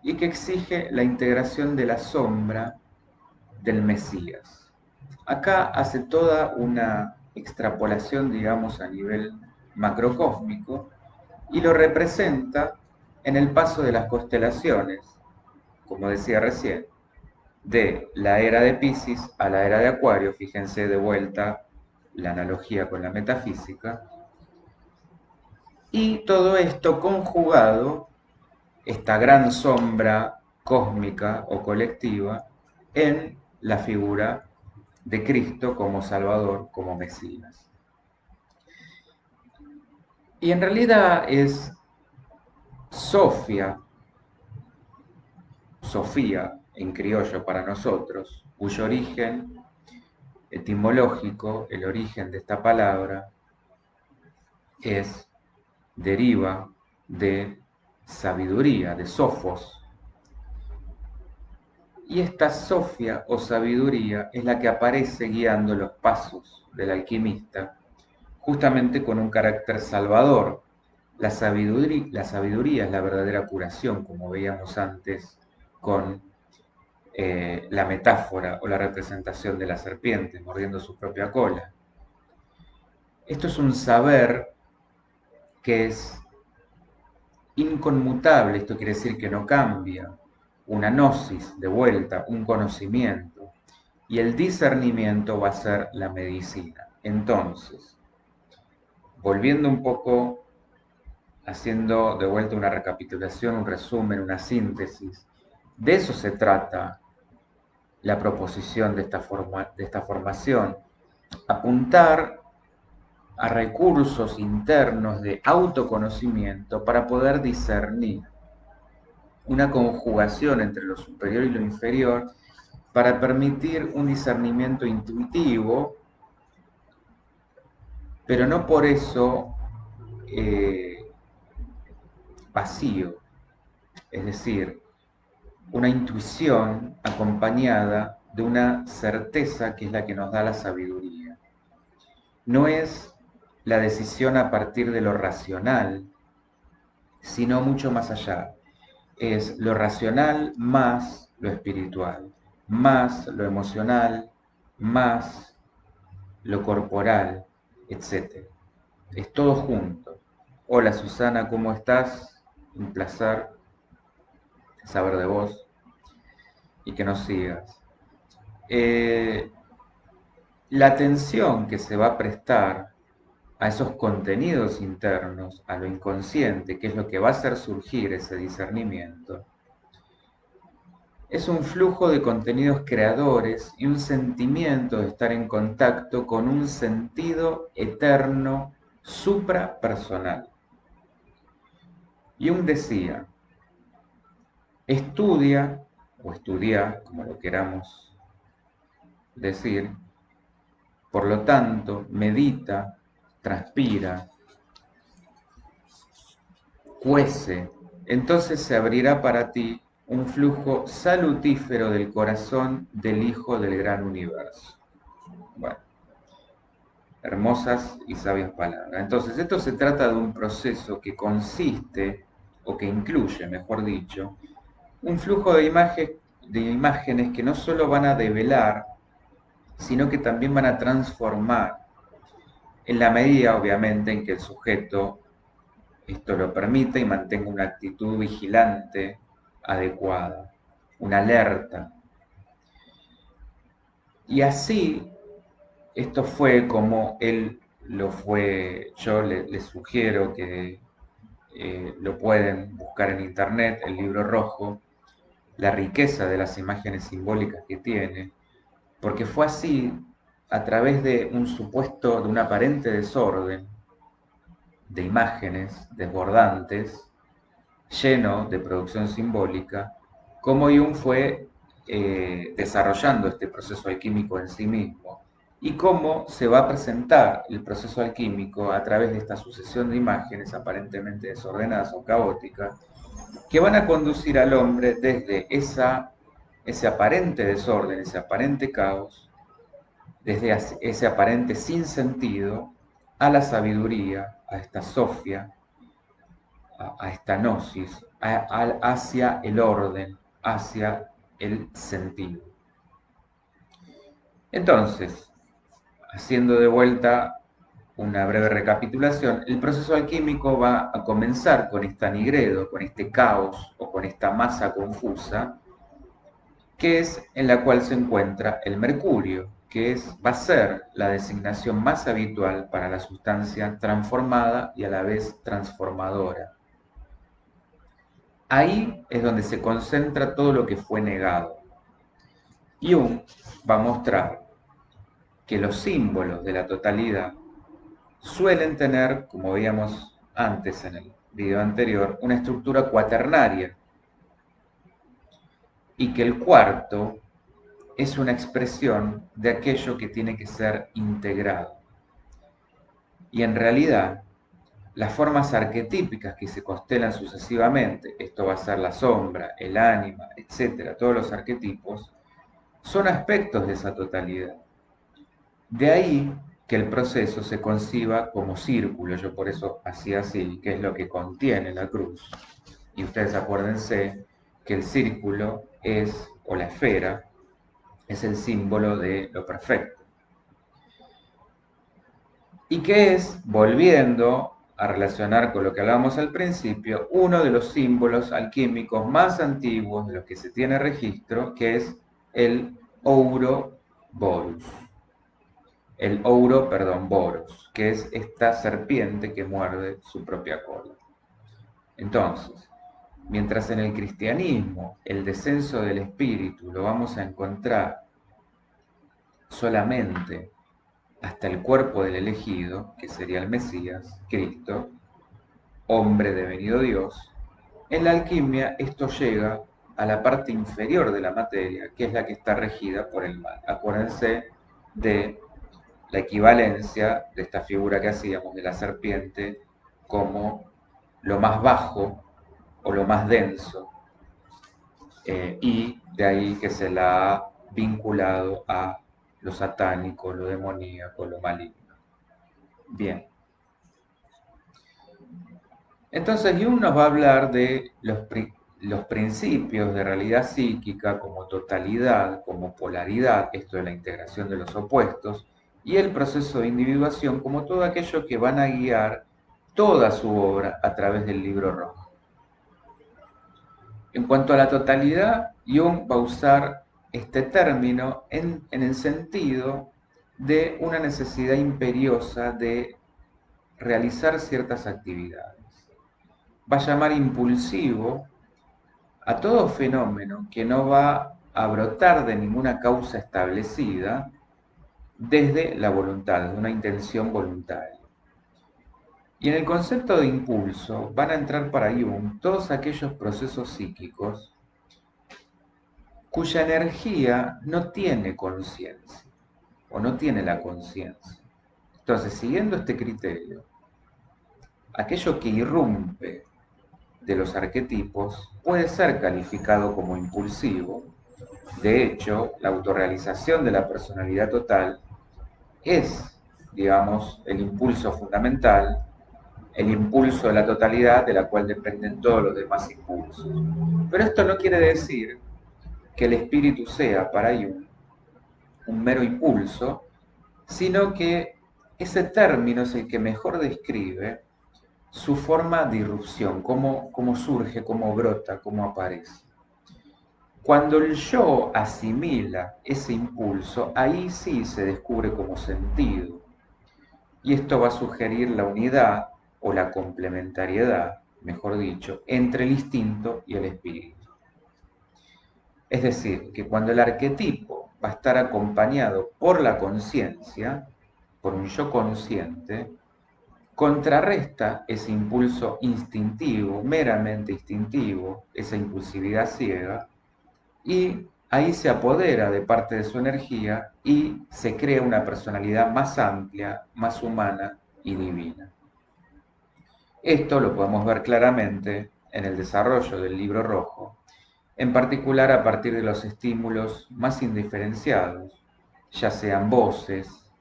y que exige la integración de la sombra del Mesías. Acá hace toda una extrapolación, digamos, a nivel macrocósmico, y lo representa en el paso de las constelaciones, como decía recién, de la era de Piscis a la era de Acuario. Fíjense de vuelta la analogía con la metafísica, y todo esto conjugado, esta gran sombra cósmica o colectiva, en la figura de Cristo como Salvador, como Mesías. Y en realidad es Sofía en criollo para nosotros, cuyo origen etimológico, el origen de esta palabra, deriva de sabiduría, de Sofos. Y esta Sofía o sabiduría es la que aparece guiando los pasos del alquimista, justamente con un carácter salvador. La sabiduría es la verdadera curación, como veíamos antes con la metáfora o la representación de la serpiente mordiendo su propia cola. Esto es un saber que es inconmutable, esto quiere decir que no cambia, una gnosis de vuelta, un conocimiento, y el discernimiento va a ser la medicina. Entonces, volviendo un poco, haciendo de vuelta una recapitulación, un resumen, una síntesis, de eso se trata la proposición de esta formación, apuntar a recursos internos de autoconocimiento para poder discernir, una conjugación entre lo superior y lo inferior para permitir un discernimiento intuitivo, pero no por eso vacío, es decir, una intuición acompañada de una certeza que es la que nos da la sabiduría. No es la decisión a partir de lo racional, sino mucho más allá. Es lo racional más lo espiritual, más lo emocional, más lo corporal, etc. Es todo junto. Hola Susana, ¿cómo estás? Un placer saber de vos y que nos sigas. Eh, la atención que se va a prestar a esos contenidos internos, a lo inconsciente, que es lo que va a hacer surgir ese discernimiento, es un flujo de contenidos creadores y un sentimiento de estar en contacto con un sentido eterno suprapersonal. Jung decía, estudia o estudia, como lo queramos decir, por lo tanto, medita, transpira, cuece, entonces se abrirá para ti un flujo salutífero del corazón del Hijo del gran universo. Bueno, hermosas y sabias palabras. Entonces, esto se trata de un proceso que consiste, o que incluye, mejor dicho, un flujo de imágenes que no solo van a develar, sino que también van a transformar, en la medida, obviamente, en que el sujeto esto lo permite y mantenga una actitud vigilante adecuada, una alerta. Y así, esto fue como él lo fue, yo les sugiero que lo pueden buscar en internet, el libro rojo, la riqueza de las imágenes simbólicas que tiene, porque fue así, a través de de un aparente desorden de imágenes desbordantes, lleno de producción simbólica, cómo Jung fue desarrollando este proceso alquímico en sí mismo y cómo se va a presentar el proceso alquímico a través de esta sucesión de imágenes aparentemente desordenadas o caóticas que van a conducir al hombre desde ese aparente desorden, ese aparente caos, desde ese aparente sinsentido a la sabiduría, a esta Sofía, a esta gnosis, hacia el orden, hacia el sentido. Entonces, haciendo de vuelta una breve recapitulación, el proceso alquímico va a comenzar con esta nigredo, con este caos o con esta masa confusa, que es en la cual se encuentra el mercurio, que va a ser la designación más habitual para la sustancia transformada y a la vez transformadora. Ahí es donde se concentra todo lo que fue negado. Jung va a mostrar que los símbolos de la totalidad suelen tener, como veíamos antes en el video anterior, una estructura cuaternaria y que el cuarto es una expresión de aquello que tiene que ser integrado. Y en realidad, las formas arquetípicas que se constelan sucesivamente, esto va a ser la sombra, el ánima, etcétera, todos los arquetipos, son aspectos de esa totalidad. De ahí que el proceso se conciba como círculo, yo por eso hacía así, que es lo que contiene la cruz. Y ustedes acuérdense que el círculo es, o la esfera, es el símbolo de lo perfecto. Y que es, volviendo a relacionar con lo que hablábamos al principio, uno de los símbolos alquímicos más antiguos de los que se tiene registro, que es el Ouroboros. El Boros, que es esta serpiente que muerde su propia cola. Entonces, mientras en el cristianismo el descenso del espíritu lo vamos a encontrar solamente hasta el cuerpo del elegido, que sería el Mesías, Cristo, hombre devenido Dios, en la alquimia esto llega a la parte inferior de la materia, que es la que está regida por el mal. Acuérdense de la equivalencia de esta figura que hacíamos de la serpiente como lo más bajo o lo más denso, y de ahí que se la ha vinculado a lo satánico, lo demoníaco, lo maligno. Bien. Entonces Jung nos va a hablar de los principios de realidad psíquica como totalidad, como polaridad, esto de la integración de los opuestos, y el proceso de individuación como todo aquello que van a guiar toda su obra a través del Libro Rojo. En cuanto a la totalidad, Jung va a usar este término en el sentido de una necesidad imperiosa de realizar ciertas actividades. Va a llamar impulsivo a todo fenómeno que no va a brotar de ninguna causa establecida desde la voluntad, desde una intención voluntaria. Y en el concepto de impulso van a entrar para Jung todos aquellos procesos psíquicos cuya energía no tiene conciencia o no tiene la conciencia. Entonces, siguiendo este criterio, aquello que irrumpe de los arquetipos puede ser calificado como impulsivo. De hecho, la autorrealización de la personalidad total es, digamos, el impulso fundamental, el impulso de la totalidad de la cual dependen todos los demás impulsos. Pero esto no quiere decir que el espíritu sea para Jung un mero impulso, sino que ese término es el que mejor describe su forma de irrupción, cómo surge, cómo brota, cómo aparece. Cuando el yo asimila ese impulso, ahí sí se descubre como sentido. Y esto va a sugerir la unidad o la complementariedad, mejor dicho, entre el instinto y el espíritu. Es decir, que cuando el arquetipo va a estar acompañado por la conciencia, por un yo consciente, contrarresta ese impulso instintivo, meramente instintivo, esa impulsividad ciega, y ahí se apodera de parte de su energía y se crea una personalidad más amplia, más humana y divina. Esto lo podemos ver claramente en el desarrollo del Libro Rojo, en particular a partir de los estímulos más indiferenciados, ya sean voces,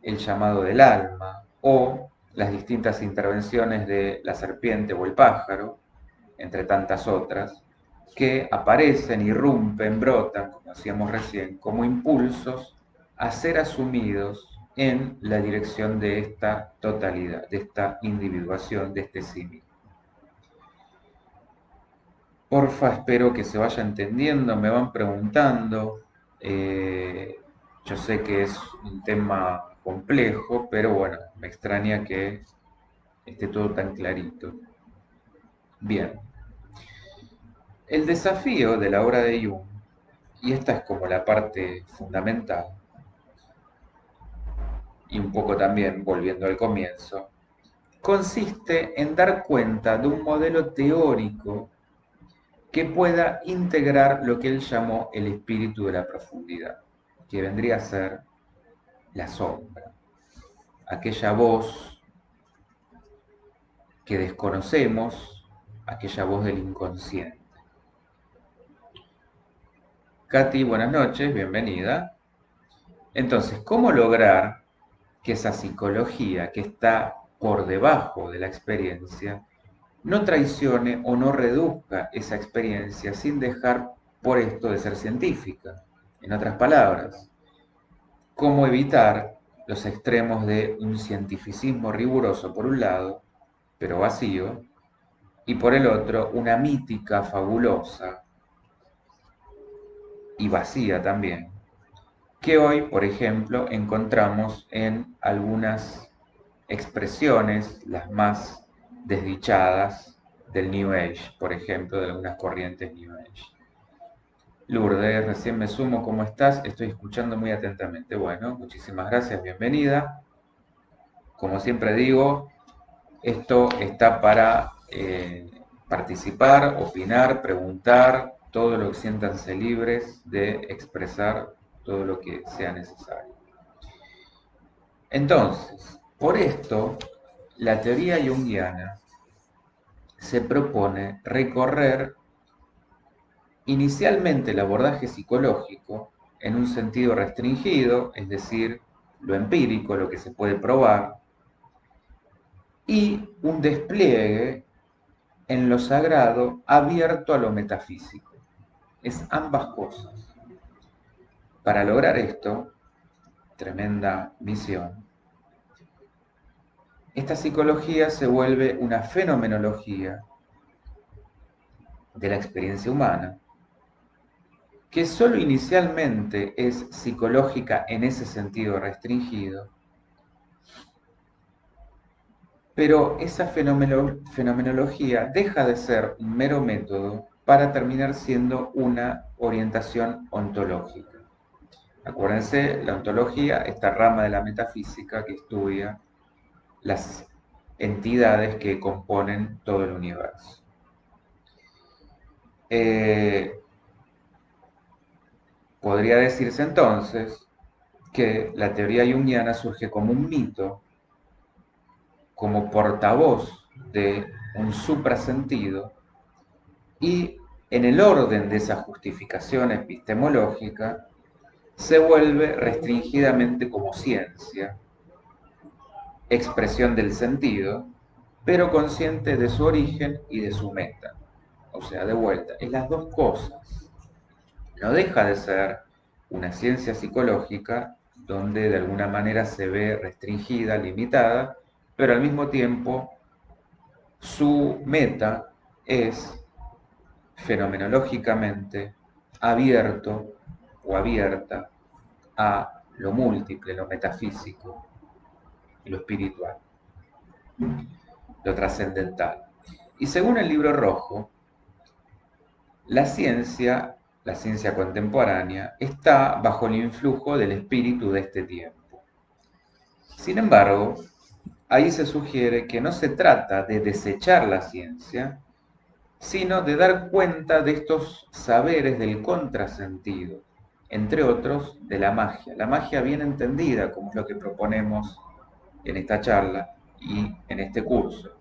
el llamado del alma o las distintas intervenciones de la serpiente o el pájaro, entre tantas otras, que aparecen, irrumpen, brotan, como hacíamos recién, como impulsos a ser asumidos en la dirección de esta totalidad, de esta individuación, de este sí mismo. Porfa, espero que se vaya entendiendo, me van preguntando. Yo sé que es un tema complejo, pero bueno, me extraña que esté todo tan clarito. Bien, el desafío de la obra de Jung, y esta es como la parte fundamental, y un poco también volviendo al comienzo, consiste en dar cuenta de un modelo teórico que pueda integrar lo que él llamó el espíritu de la profundidad, que vendría a ser la sombra, aquella voz que desconocemos, aquella voz del inconsciente. Katy, buenas noches, bienvenida. Entonces, ¿cómo lograr que esa psicología que está por debajo de la experiencia no traicione o no reduzca esa experiencia sin dejar por esto de ser científica? En otras palabras, ¿cómo evitar los extremos de un cientificismo riguroso por un lado, pero vacío, y por el otro una mítica fabulosa y vacía también, que hoy, por ejemplo, encontramos en algunas expresiones, las más desdichadas del New Age, por ejemplo, de algunas corrientes New Age? Lourdes, recién me sumo, ¿cómo estás? Estoy escuchando muy atentamente. Bueno, muchísimas gracias, bienvenida. Como siempre digo, esto está para participar, opinar, preguntar, todo lo que siéntanse libres de expresar todo lo que sea necesario. Entonces, por esto, la teoría junguiana se propone recorrer inicialmente el abordaje psicológico en un sentido restringido, es decir, lo empírico, lo que se puede probar, y un despliegue en lo sagrado abierto a lo metafísico. Es ambas cosas. Para lograr esto, tremenda misión, esta psicología se vuelve una fenomenología de la experiencia humana, que solo inicialmente es psicológica en ese sentido restringido, pero esa fenomenología deja de ser un mero método para terminar siendo una orientación ontológica. Acuérdense, la ontología, esta rama de la metafísica que estudia las entidades que componen todo el universo. Podría decirse entonces que la teoría junguiana surge como un mito, como portavoz de un suprasentido, y en el orden de esa justificación epistemológica se vuelve restringidamente como ciencia, expresión del sentido, pero consciente de su origen y de su meta. O sea, de vuelta, es las dos cosas. No deja de ser una ciencia psicológica donde de alguna manera se ve restringida, limitada, pero al mismo tiempo su meta es fenomenológicamente abierto o abierta a lo múltiple, lo metafísico, lo espiritual, lo trascendental. Y según el Libro Rojo, la ciencia contemporánea, está bajo el influjo del espíritu de este tiempo. Sin embargo, ahí se sugiere que no se trata de desechar la ciencia, sino de dar cuenta de estos saberes del contrasentido, entre otros de la magia bien entendida, como es lo que proponemos en esta charla y en este curso.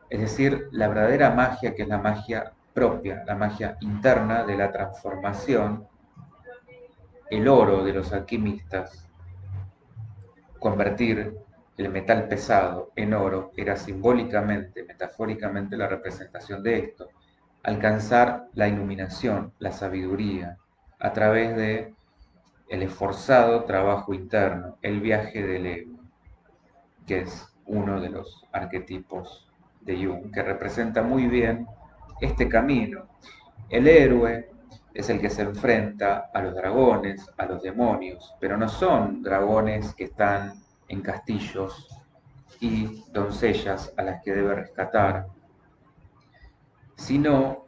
Es decir, la verdadera magia, que es la magia propia, la magia interna de la transformación, el oro de los alquimistas, convertir el metal pesado en oro era simbólicamente, metafóricamente la representación de esto, alcanzar la iluminación, la sabiduría, a través de el esforzado trabajo interno, el viaje del ego, que es uno de los arquetipos de Jung, que representa muy bien este camino. El héroe es el que se enfrenta a los dragones, a los demonios, pero no son dragones que están en castillos y doncellas a las que debe rescatar, sino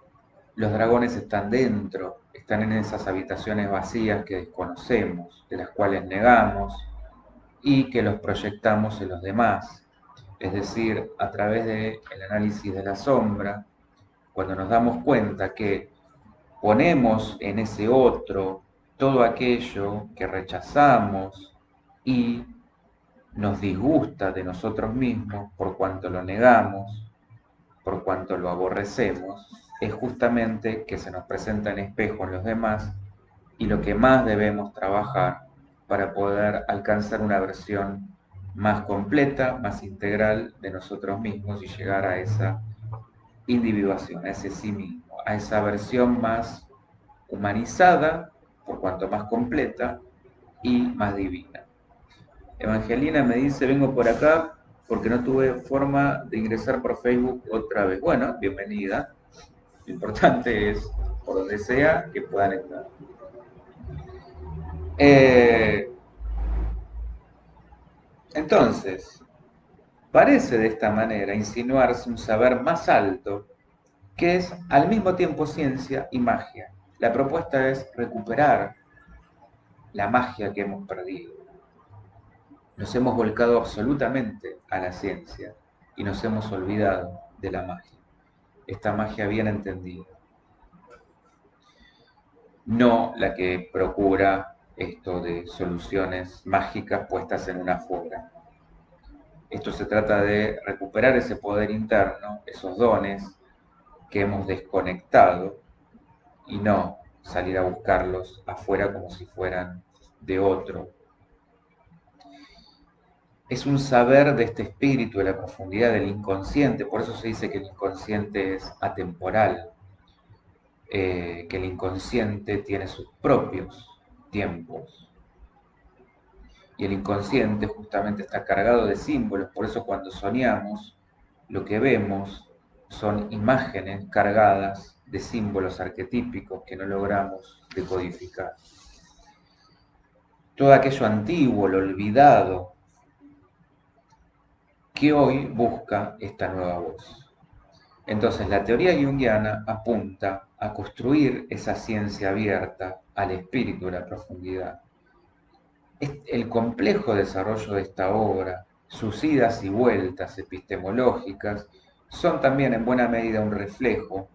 los dragones están dentro, están en esas habitaciones vacías que desconocemos, de las cuales negamos y que los proyectamos en los demás. Es decir, a través del análisis de la sombra, cuando nos damos cuenta que ponemos en ese otro todo aquello que rechazamos y nos disgusta de nosotros mismos por cuanto lo negamos, por cuanto lo aborrecemos, es justamente que se nos presenta en espejo en los demás y lo que más debemos trabajar para poder alcanzar una versión más completa, más integral de nosotros mismos y llegar a esa individuación, a ese sí mismo, a esa versión más humanizada, por cuanto más completa y más divina. Evangelina me dice, vengo por acá porque no tuve forma de ingresar por Facebook otra vez. Bueno, bienvenida. Lo importante es, por donde sea, que puedan entrar. Entonces, parece de esta manera insinuarse un saber más alto que es al mismo tiempo ciencia y magia. La propuesta es recuperar la magia que hemos perdido. Nos hemos volcado absolutamente a la ciencia y nos hemos olvidado de la magia. Esta magia bien entendida. No la que procura esto de soluciones mágicas puestas en una fuga. Esto se trata de recuperar ese poder interno, esos dones que hemos desconectado y no salir a buscarlos afuera como si fueran de otro. Es un saber de este espíritu, de la profundidad del inconsciente, por eso se dice que el inconsciente es atemporal, que el inconsciente tiene sus propios tiempos. y el inconsciente justamente está cargado de símbolos, por eso cuando soñamos, lo que vemos son imágenes cargadas de símbolos arquetípicos que no logramos decodificar. Todo aquello antiguo, lo olvidado, que hoy busca esta nueva voz. Entonces, la teoría junguiana apunta a construir esa ciencia abierta al espíritu de la profundidad. El complejo desarrollo de esta obra, sus idas y vueltas epistemológicas, son también en buena medida un reflejo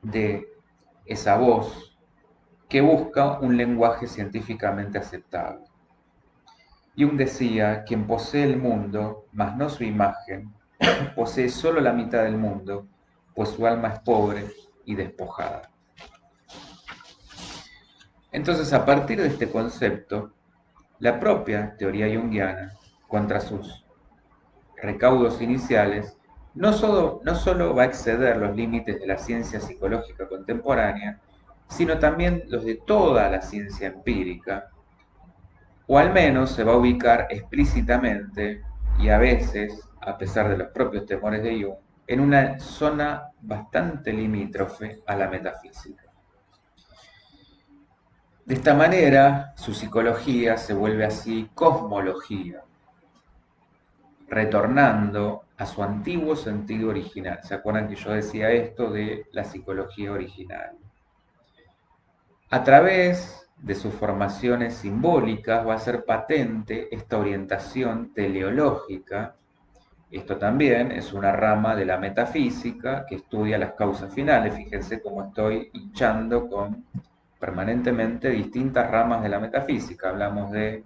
de esa voz que busca un lenguaje científicamente aceptable. Jung decía: quien posee el mundo, mas no su imagen, posee solo la mitad del mundo, pues su alma es pobre y despojada. Entonces, a partir de este concepto, la propia teoría junguiana, contra sus recaudos iniciales, no solo va a exceder los límites de la ciencia psicológica contemporánea, sino también los de toda la ciencia empírica, o al menos se va a ubicar explícitamente y a veces, a pesar de los propios temores de Jung, en una zona bastante limítrofe a la metafísica. De esta manera, su psicología se vuelve así cosmología, retornando a su antiguo sentido original. ¿Se acuerdan que yo decía esto de la psicología original? A través de sus formaciones simbólicas va a ser patente esta orientación teleológica. Esto también es una rama de la metafísica que estudia las causas finales. Fíjense cómo estoy hinchando con permanentemente distintas ramas de la metafísica. Hablamos de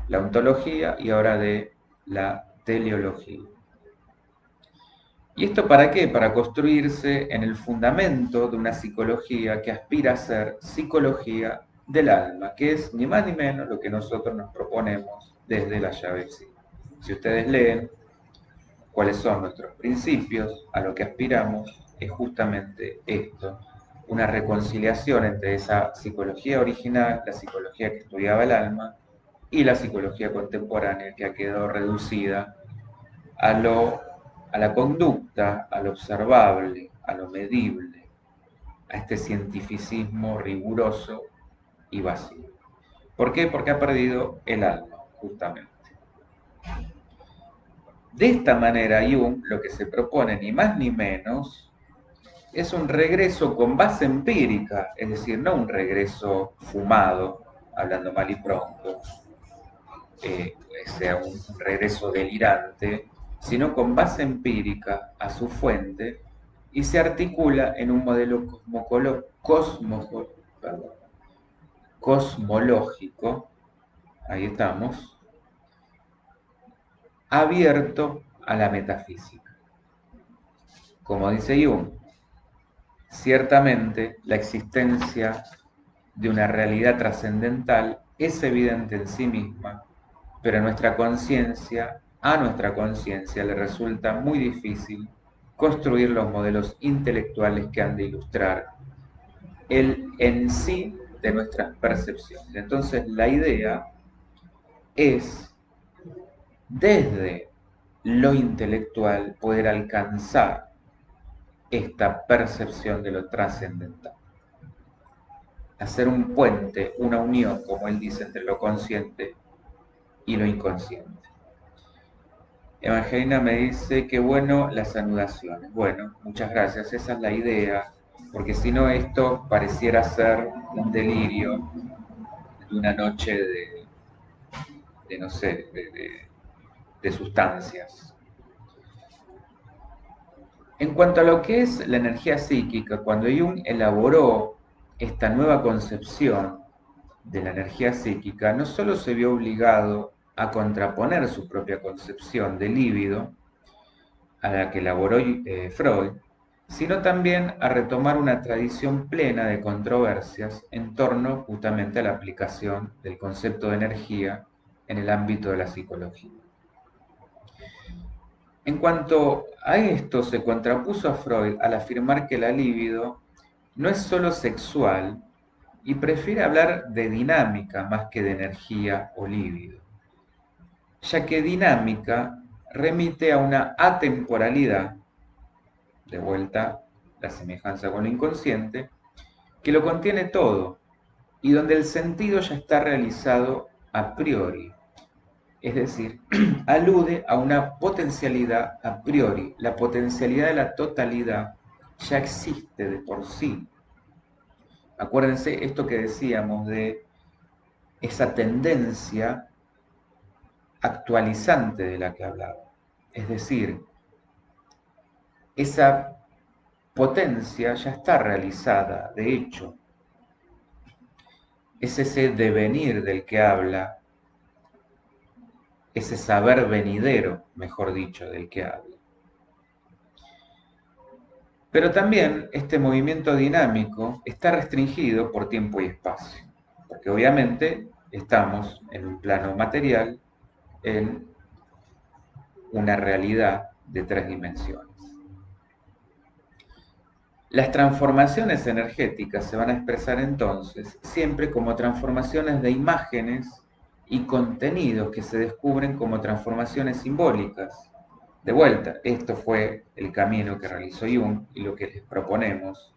la ontología y ahora de la teleología. ¿Y esto para qué? Para construirse en el fundamento de una psicología que aspira a ser psicología del alma, que es ni más ni menos lo que nosotros nos proponemos desde la llave psi. Si ustedes leen cuáles son nuestros principios, a lo que aspiramos, es justamente esto, una reconciliación entre esa psicología original, la psicología que estudiaba el alma, y la psicología contemporánea que ha quedado reducida a la conducta, a lo observable, a lo medible, a este cientificismo riguroso y vacío. ¿Por qué? Porque ha perdido el alma, justamente. De esta manera, Jung lo que se propone, ni más ni menos, es un regreso con base empírica, es decir, no un regreso fumado, hablando mal y pronto, sea un regreso delirante, sino con base empírica a su fuente y se articula en un modelo cosmológico, ahí estamos, abierto a la metafísica. Como dice Jung, ciertamente la existencia de una realidad trascendental es evidente en sí misma, pero a nuestra conciencia le resulta muy difícil construir los modelos intelectuales que han de ilustrar el en sí de nuestras percepciones. Entonces la idea es, desde lo intelectual, poder alcanzar esta percepción de lo trascendental. Hacer un puente, una unión, como él dice, entre lo consciente y lo inconsciente. Evangelina me dice que bueno las anudaciones. Bueno, muchas gracias, esa es la idea, porque si no esto pareciera ser un delirio de una noche de no sé, de sustancias. En cuanto a lo que es la energía psíquica, cuando Jung elaboró esta nueva concepción de la energía psíquica, no solo se vio obligado a contraponer su propia concepción de líbido, a la que elaboró Freud, sino también a retomar una tradición plena de controversias en torno justamente a la aplicación del concepto de energía en el ámbito de la psicología. En cuanto a esto, se contrapuso a Freud al afirmar que la libido no es solo sexual y prefiere hablar de dinámica más que de energía o líbido. ya que dinámica remite a una atemporalidad, de vuelta la semejanza con lo inconsciente, que lo contiene todo y donde el sentido ya está realizado a priori. Es decir, alude a una potencialidad a priori. La potencialidad de la totalidad ya existe de por sí. Acuérdense esto que decíamos de esa tendencia actualizante de la que hablaba. Es decir, esa potencia ya está realizada, de hecho. Es ese devenir del que habla, ese saber venidero, mejor dicho, del que habla. Pero también este movimiento dinámico está restringido por tiempo y espacio, porque obviamente estamos en un plano material, en una realidad de 3 dimensiones. Las transformaciones energéticas se van a expresar entonces siempre como transformaciones de imágenes y contenidos que se descubren como transformaciones simbólicas. De vuelta, esto fue el camino que realizó Jung y lo que les proponemos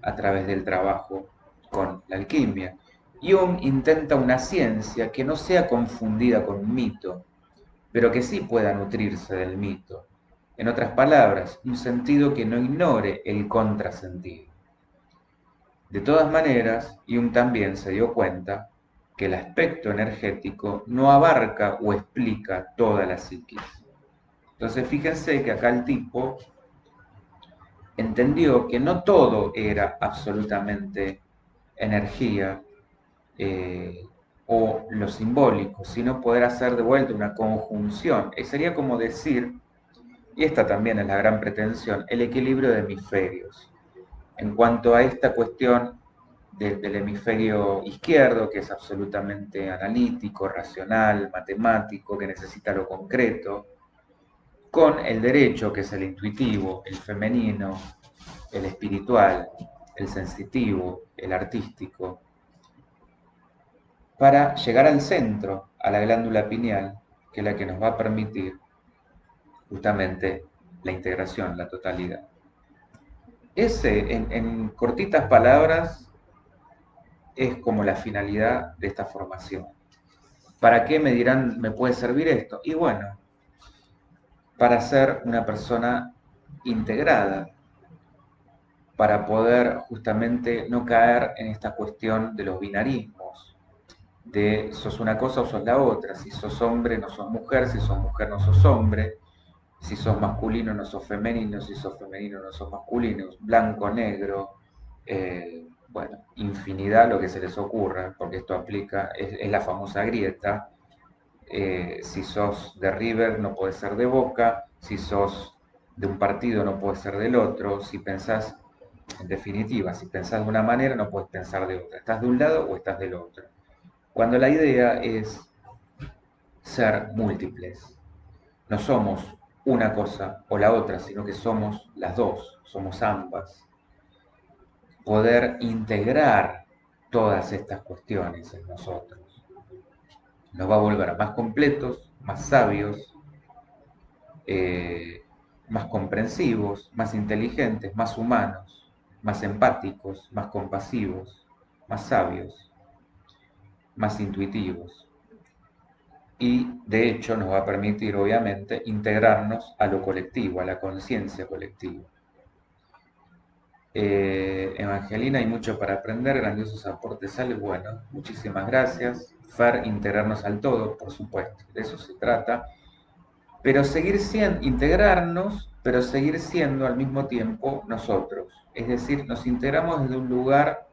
a través del trabajo con la alquimia. Jung intenta una ciencia que no sea confundida con un mito, pero que sí pueda nutrirse del mito. En otras palabras, un sentido que no ignore el contrasentido. De todas maneras, Jung también se dio cuenta que el aspecto energético no abarca o explica toda la psiquis. Entonces fíjense que acá el tipo entendió que no todo era absolutamente energía o lo simbólico, sino poder hacer de vuelta una conjunción. Sería como decir, y esta también es la gran pretensión, el equilibrio de hemisferios. En cuanto a esta cuestión del hemisferio izquierdo, que es absolutamente analítico, racional, matemático, que necesita lo concreto, con el derecho, que es el intuitivo, el femenino, el espiritual, el sensitivo, el artístico, para llegar al centro, a la glándula pineal, que es la que nos va a permitir justamente la integración, la totalidad. Ese, en cortitas palabras, es como la finalidad de esta formación. ¿Para qué me dirán me puede servir esto? Y bueno, para ser una persona integrada, para poder justamente no caer en esta cuestión de los binarismos, de sos una cosa o sos la otra, si sos hombre no sos mujer, si sos mujer no sos hombre, si sos masculino no sos femenino, si sos femenino no sos masculino, blanco, negro, bueno, infinidad lo que se les ocurra, porque esto aplica, es la famosa grieta. Si sos de River no podés ser de Boca, si sos de un partido no podés ser del otro, si pensás, en definitiva, si pensás de una manera no podés pensar de otra, estás de un lado o estás del otro. Cuando la idea es ser múltiples, no somos una cosa o la otra, sino que somos las dos, somos ambas. Poder integrar todas estas cuestiones en nosotros nos va a volver más completos, más sabios, eh, más comprensivos, más inteligentes, más humanos, más empáticos, más compasivos, más sabios, más intuitivos. Y de hecho nos va a permitir, obviamente, integrarnos a lo colectivo, a la conciencia colectiva. Evangelina, hay mucho para aprender, grandiosos aportes, sale, bueno, muchísimas gracias. Fer, integrarnos al todo, por supuesto, de eso se trata. Pero seguir siendo, integrarnos, pero seguir siendo al mismo tiempo nosotros. Es decir, nos integramos desde un lugar,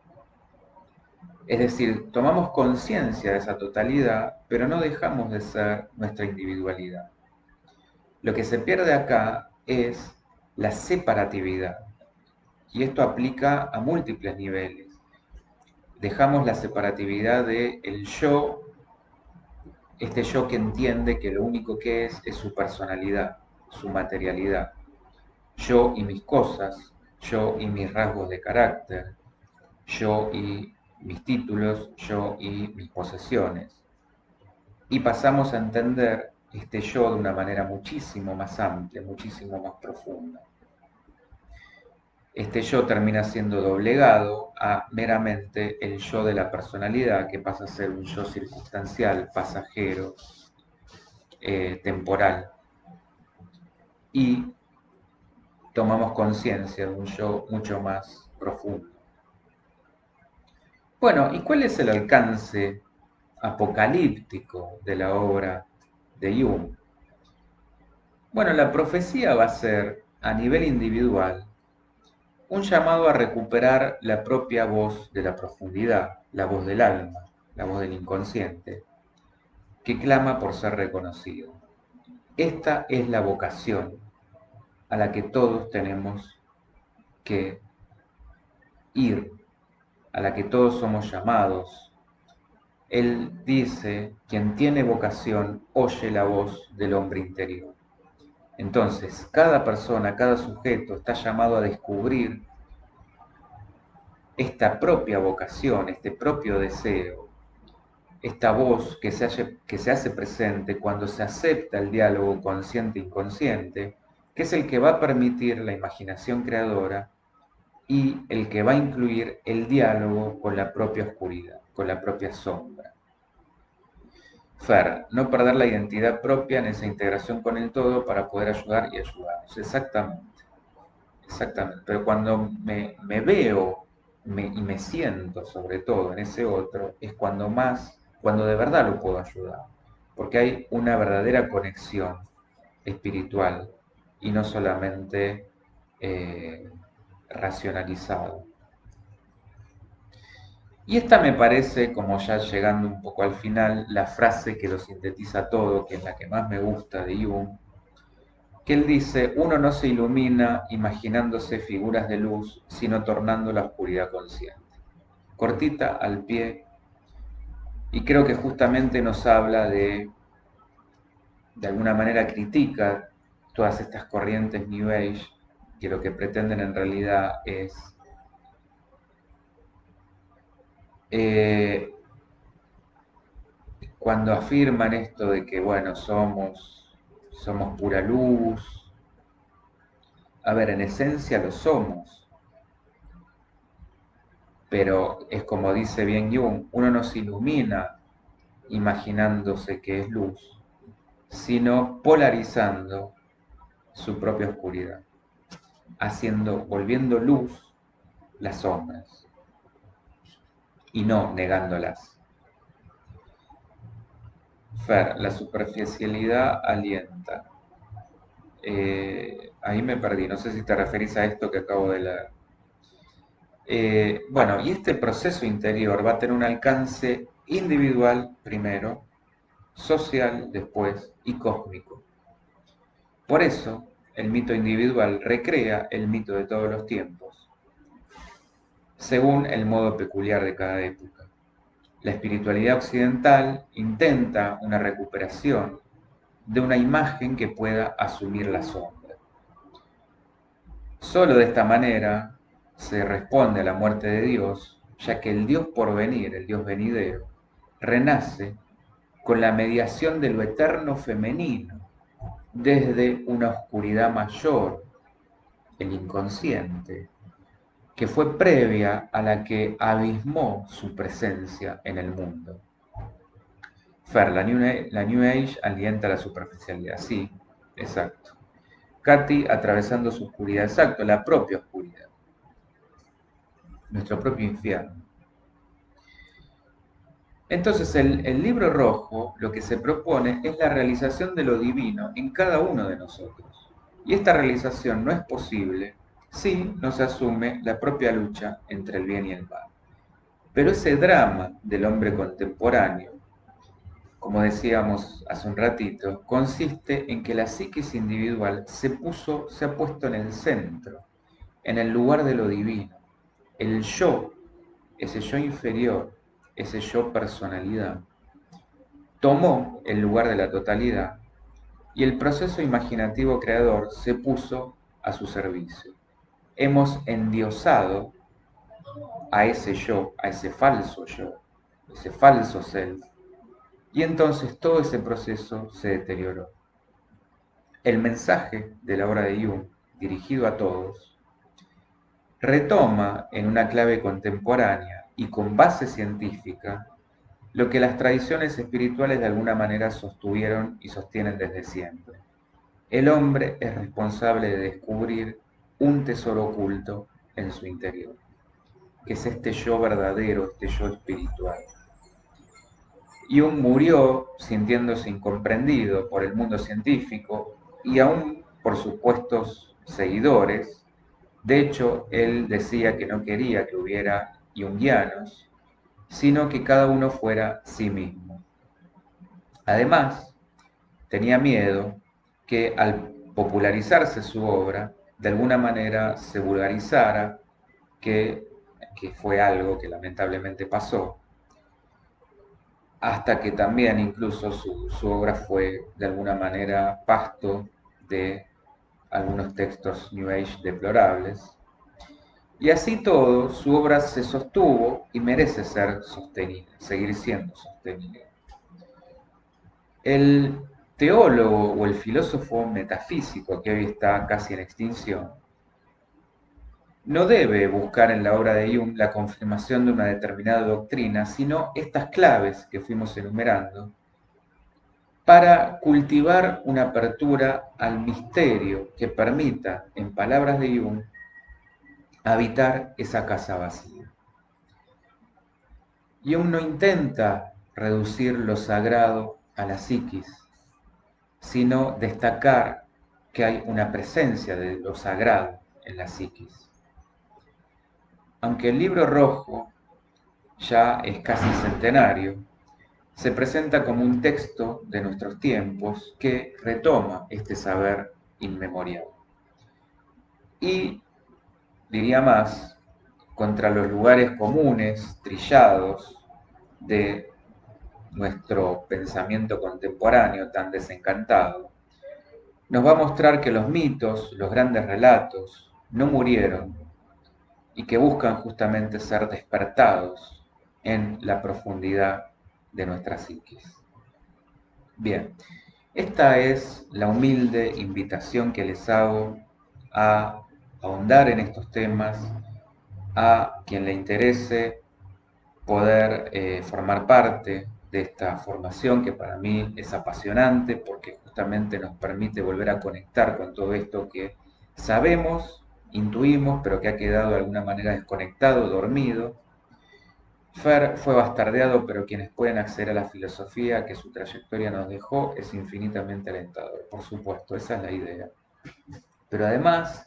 es decir, tomamos conciencia de esa totalidad, pero no dejamos de ser nuestra individualidad. Lo que se pierde acá es la separatividad, y esto aplica a múltiples niveles. Dejamos la separatividad del yo, este yo que entiende que lo único que es su personalidad, su materialidad. Yo y mis cosas, yo y mis rasgos de carácter, yo y mis títulos, yo y mis posesiones. Y pasamos a entender este yo de una manera muchísimo más amplia, muchísimo más profunda. Este yo termina siendo doblegado a meramente el yo de la personalidad, que pasa a ser un yo circunstancial, pasajero, temporal. Y tomamos conciencia de un yo mucho más profundo. Bueno, ¿y cuál es el alcance apocalíptico de la obra de Jung? Bueno, la profecía va a ser, a nivel individual, un llamado a recuperar la propia voz de la profundidad, la voz del alma, la voz del inconsciente, que clama por ser reconocido. Esta es la vocación a la que todos tenemos que ir, a la que todos somos llamados. Él dice, quien tiene vocación oye la voz del hombre interior. Entonces, cada persona, cada sujeto está llamado a descubrir esta propia vocación, este propio deseo, esta voz que se hace presente cuando se acepta el diálogo consciente-inconsciente, que es el que va a permitir la imaginación creadora y el que va a incluir el diálogo con la propia oscuridad, con la propia sombra. Fer, no perder la identidad propia en esa integración con el todo para poder ayudar y ayudarnos. Exactamente, exactamente. Pero cuando me veo y me siento sobre todo en ese otro, es cuando de verdad lo puedo ayudar. Porque hay una verdadera conexión espiritual y no solamente racionalizado. Y esta me parece, como ya llegando un poco al final, la frase que lo sintetiza todo, que es la que más me gusta de Jung, que él dice, uno no se ilumina imaginándose figuras de luz, sino tornando la oscuridad consciente. Cortita, al pie, y creo que justamente nos habla de alguna manera critica todas estas corrientes New Age, que lo que pretenden en realidad es cuando afirman esto de que, bueno, somos pura luz, a ver, en esencia lo somos, pero es como dice bien Jung, uno no se ilumina imaginándose que es luz, sino polarizando su propia oscuridad, volviendo luz las sombras y no negándolas. Fer, la superficialidad alienta. Ahí me perdí, no sé si te referís a esto que acabo de leer. Bueno, y este proceso interior va a tener un alcance individual primero, social después y cósmico. Por eso, el mito individual recrea el mito de todos los tiempos, según el modo peculiar de cada época. La espiritualidad occidental intenta una recuperación de una imagen que pueda asumir la sombra. Solo de esta manera se responde a la muerte de Dios, ya que el Dios por venir, el Dios venidero, renace con la mediación de lo eterno femenino, desde una oscuridad mayor, el inconsciente, que fue previa a la que abismó su presencia en el mundo. Fer, la New Age alienta la superficialidad, sí, exacto. Katy atravesando su oscuridad, exacto, la propia oscuridad, nuestro propio infierno. Entonces el libro rojo lo que se propone es la realización de lo divino en cada uno de nosotros. Y esta realización no es posible si no se asume la propia lucha entre el bien y el mal. Pero ese drama del hombre contemporáneo, como decíamos hace un ratito, consiste en que la psiquis individual se ha puesto en el centro, en el lugar de lo divino. El yo, ese yo inferior, ese yo personalidad, tomó el lugar de la totalidad y el proceso imaginativo creador se puso a su servicio. Hemos endiosado a ese yo, a ese falso self, y entonces todo ese proceso se deterioró. El mensaje de la obra de Jung, dirigido a todos, retoma en una clave contemporánea y con base científica lo que las tradiciones espirituales de alguna manera sostuvieron y sostienen desde siempre. El hombre es responsable de descubrir un tesoro oculto en su interior, que es este yo verdadero, este yo espiritual. Jung murió sintiéndose incomprendido por el mundo científico y aún por supuestos seguidores. De hecho, él decía que no quería que hubiera junguianos, sino que cada uno fuera sí mismo. Además, tenía miedo que al popularizarse su obra, de alguna manera se vulgarizara, que fue algo que lamentablemente pasó, hasta que también incluso su obra fue de alguna manera pasto de algunos textos New Age deplorables. Y así todo, su obra se sostuvo y merece ser sostenida, seguir siendo sostenida. El teólogo o el filósofo metafísico, que hoy está casi en extinción, no debe buscar en la obra de Jung la confirmación de una determinada doctrina, sino estas claves que fuimos enumerando, para cultivar una apertura al misterio que permita, en palabras de Jung, habitar esa casa vacía. Jung no intenta reducir lo sagrado a la psiquis, sino destacar que hay una presencia de lo sagrado en la psiquis. Aunque el libro rojo ya es casi centenario, se presenta como un texto de nuestros tiempos que retoma este saber inmemorial. Y, diría más, contra los lugares comunes, trillados, de nuestro pensamiento contemporáneo tan desencantado, nos va a mostrar que los mitos, los grandes relatos, no murieron y que buscan justamente ser despertados en la profundidad de nuestra psiquis. Bien, esta es la humilde invitación que les hago a ahondar en estos temas, a quien le interese poder formar parte de esta formación que para mí es apasionante porque justamente nos permite volver a conectar con todo esto que sabemos, intuimos, pero que ha quedado de alguna manera desconectado, dormido. Fer fue bastardeado, pero quienes pueden acceder a la filosofía que su trayectoria nos dejó es infinitamente alentador. Por supuesto, esa es la idea. Pero además,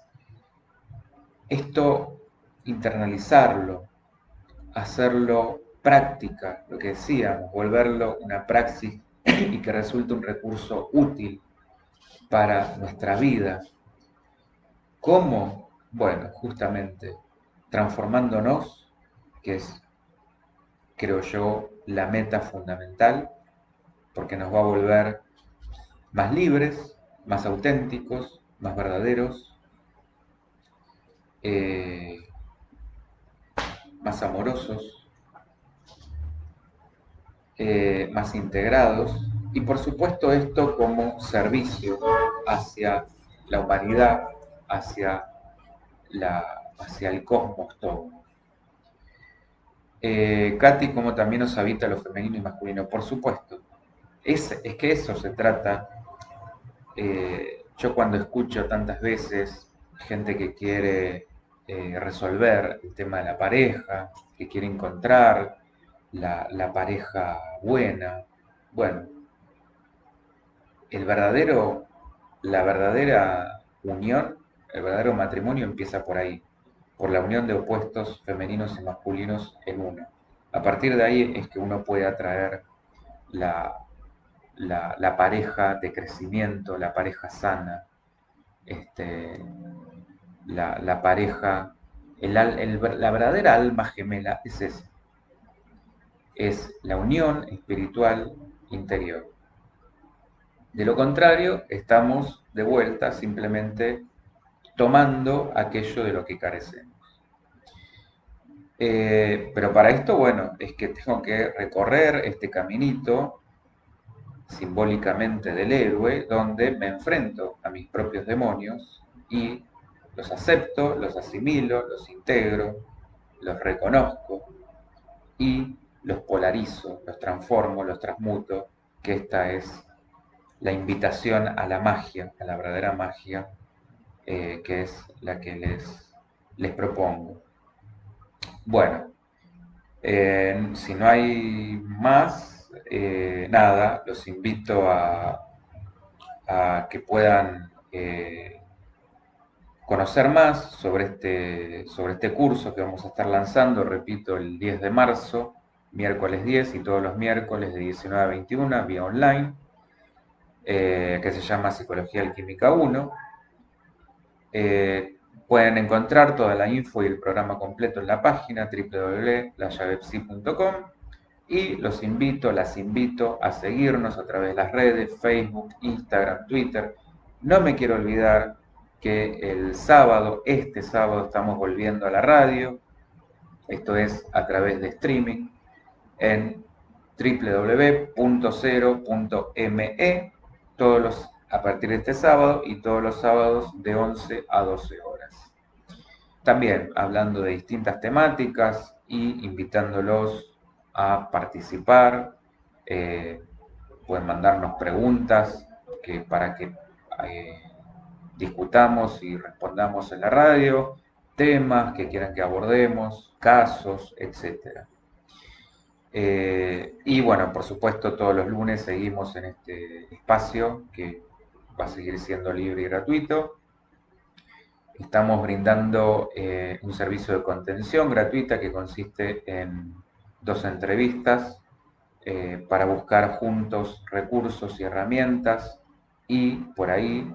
esto, internalizarlo, hacerlo práctica, lo que decíamos, volverlo una praxis y que resulte un recurso útil para nuestra vida. ¿Cómo? Bueno, justamente transformándonos, que es, creo yo, la meta fundamental, porque nos va a volver más libres, más auténticos, más verdaderos, más amorosos, más integrados, y por supuesto esto como servicio hacia la humanidad, hacia, hacia el cosmos todo. Katy, como también nos habita lo femenino y masculino, por supuesto. Es que eso se trata. Yo cuando escucho tantas veces gente que quiere resolver el tema de la pareja, que quiere encontrar la pareja buena, bueno, la verdadera unión, el verdadero matrimonio empieza por ahí, por la unión de opuestos femeninos y masculinos en uno. A partir de ahí es que uno puede atraer la pareja de crecimiento, la pareja sana, la pareja, la verdadera alma gemela es esa, es la unión espiritual interior. De lo contrario, estamos de vuelta simplemente tomando aquello de lo que carecemos. Pero para esto, bueno, es que tengo que recorrer este caminito simbólicamente del héroe, donde me enfrento a mis propios demonios y los acepto, los asimilo, los integro, los reconozco y los polarizo, los transformo, los transmuto, que esta es la invitación a la magia, a la verdadera magia, que es la que les propongo. Bueno, si no hay más, nada, los invito a que puedan conocer más sobre este curso que vamos a estar lanzando, repito, el 10 de marzo, miércoles 10 y todos los miércoles de 19 a 21, vía online, que se llama Psicología Alquímica 1. Pueden encontrar toda la info y el programa completo en la página www.layavepsi.com y las invito a seguirnos a través de las redes, Facebook, Instagram, Twitter. No me quiero olvidar que este sábado estamos volviendo a la radio, esto es a través de streaming en www.0.me, a partir de este sábado y todos los sábados de 11 a 12 horas. También hablando de distintas temáticas y invitándolos a participar. Pueden mandarnos preguntas para que discutamos y respondamos en la radio, temas que quieran que abordemos, casos, etc. Y bueno, por supuesto, todos los lunes seguimos en este espacio que va a seguir siendo libre y gratuito. Estamos brindando un servicio de contención gratuita que consiste en 2 entrevistas para buscar juntos recursos y herramientas y por ahí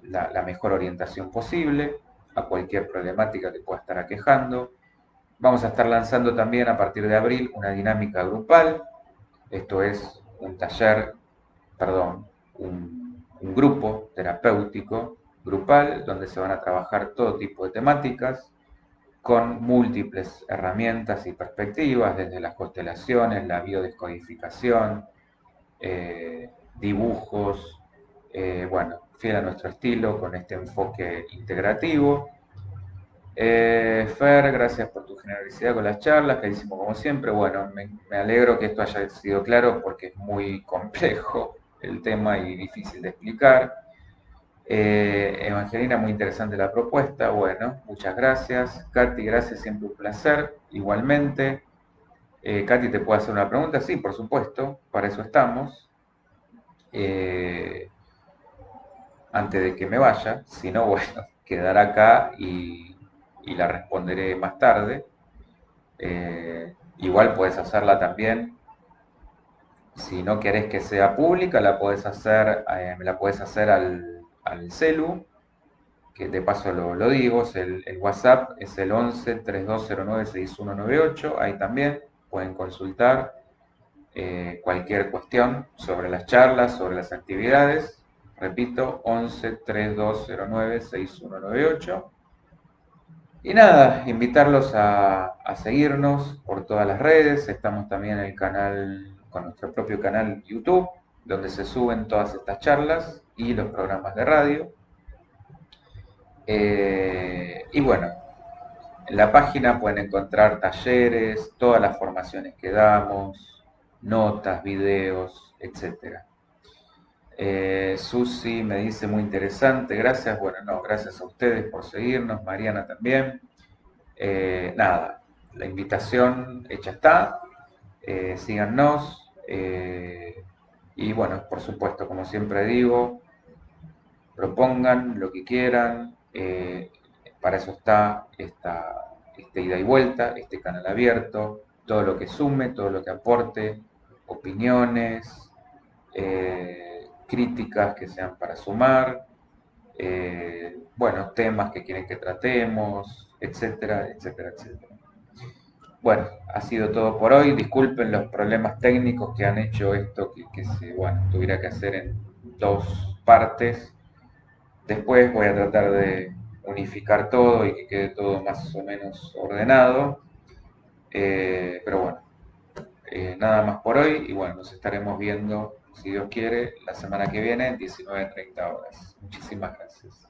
la mejor orientación posible a cualquier problemática que pueda estar aquejando. Vamos a estar lanzando también a partir de abril una dinámica grupal, esto es un grupo terapéutico grupal donde se van a trabajar todo tipo de temáticas con múltiples herramientas y perspectivas, desde las constelaciones, la biodescodificación, dibujos, bueno, fiel a nuestro estilo, con este enfoque integrativo. Fer, gracias por tu generosidad con las charlas, que hicimos como siempre. Bueno, me alegro que esto haya sido claro porque es muy complejo el tema y difícil de explicar. Evangelina, muy interesante la propuesta. Bueno, muchas gracias. Katy, gracias, siempre un placer. Igualmente. Katy, ¿te puedo hacer una pregunta? Sí, por supuesto, para eso estamos. Antes de que me vaya, si no, bueno, quedará acá y la responderé más tarde. Igual puedes hacerla también. Si no querés que sea pública, me la puedes hacer al celu, que de paso lo digo, el WhatsApp es el 11 3209 6198, ahí también pueden consultar cualquier cuestión sobre las charlas, sobre las actividades. Repito, 11 3209 6198. Y nada, invitarlos a seguirnos por todas las redes. Estamos también en el canal, con nuestro propio canal YouTube, donde se suben todas estas charlas y los programas de radio. Y bueno, en la página pueden encontrar talleres, todas las formaciones que damos, notas, videos, etc. Susi me dice muy interesante, gracias. Bueno, no, gracias a ustedes por seguirnos, Mariana también. Nada, la invitación hecha está, síganos. Y bueno, por supuesto, como siempre digo, propongan lo que quieran, para eso está esta ida y vuelta, este canal abierto, todo lo que sume, todo lo que aporte, opiniones, críticas que sean para sumar, bueno, temas que quieren que tratemos, etcétera, etcétera, etcétera. Bueno, ha sido todo por hoy. Disculpen los problemas técnicos que han hecho esto que tuviera que hacer en 2 partes. Después voy a tratar de unificar todo y que quede todo más o menos ordenado. Pero bueno, Nada más por hoy y bueno, nos estaremos viendo, si Dios quiere, la semana que viene, 19:30 horas. Muchísimas gracias.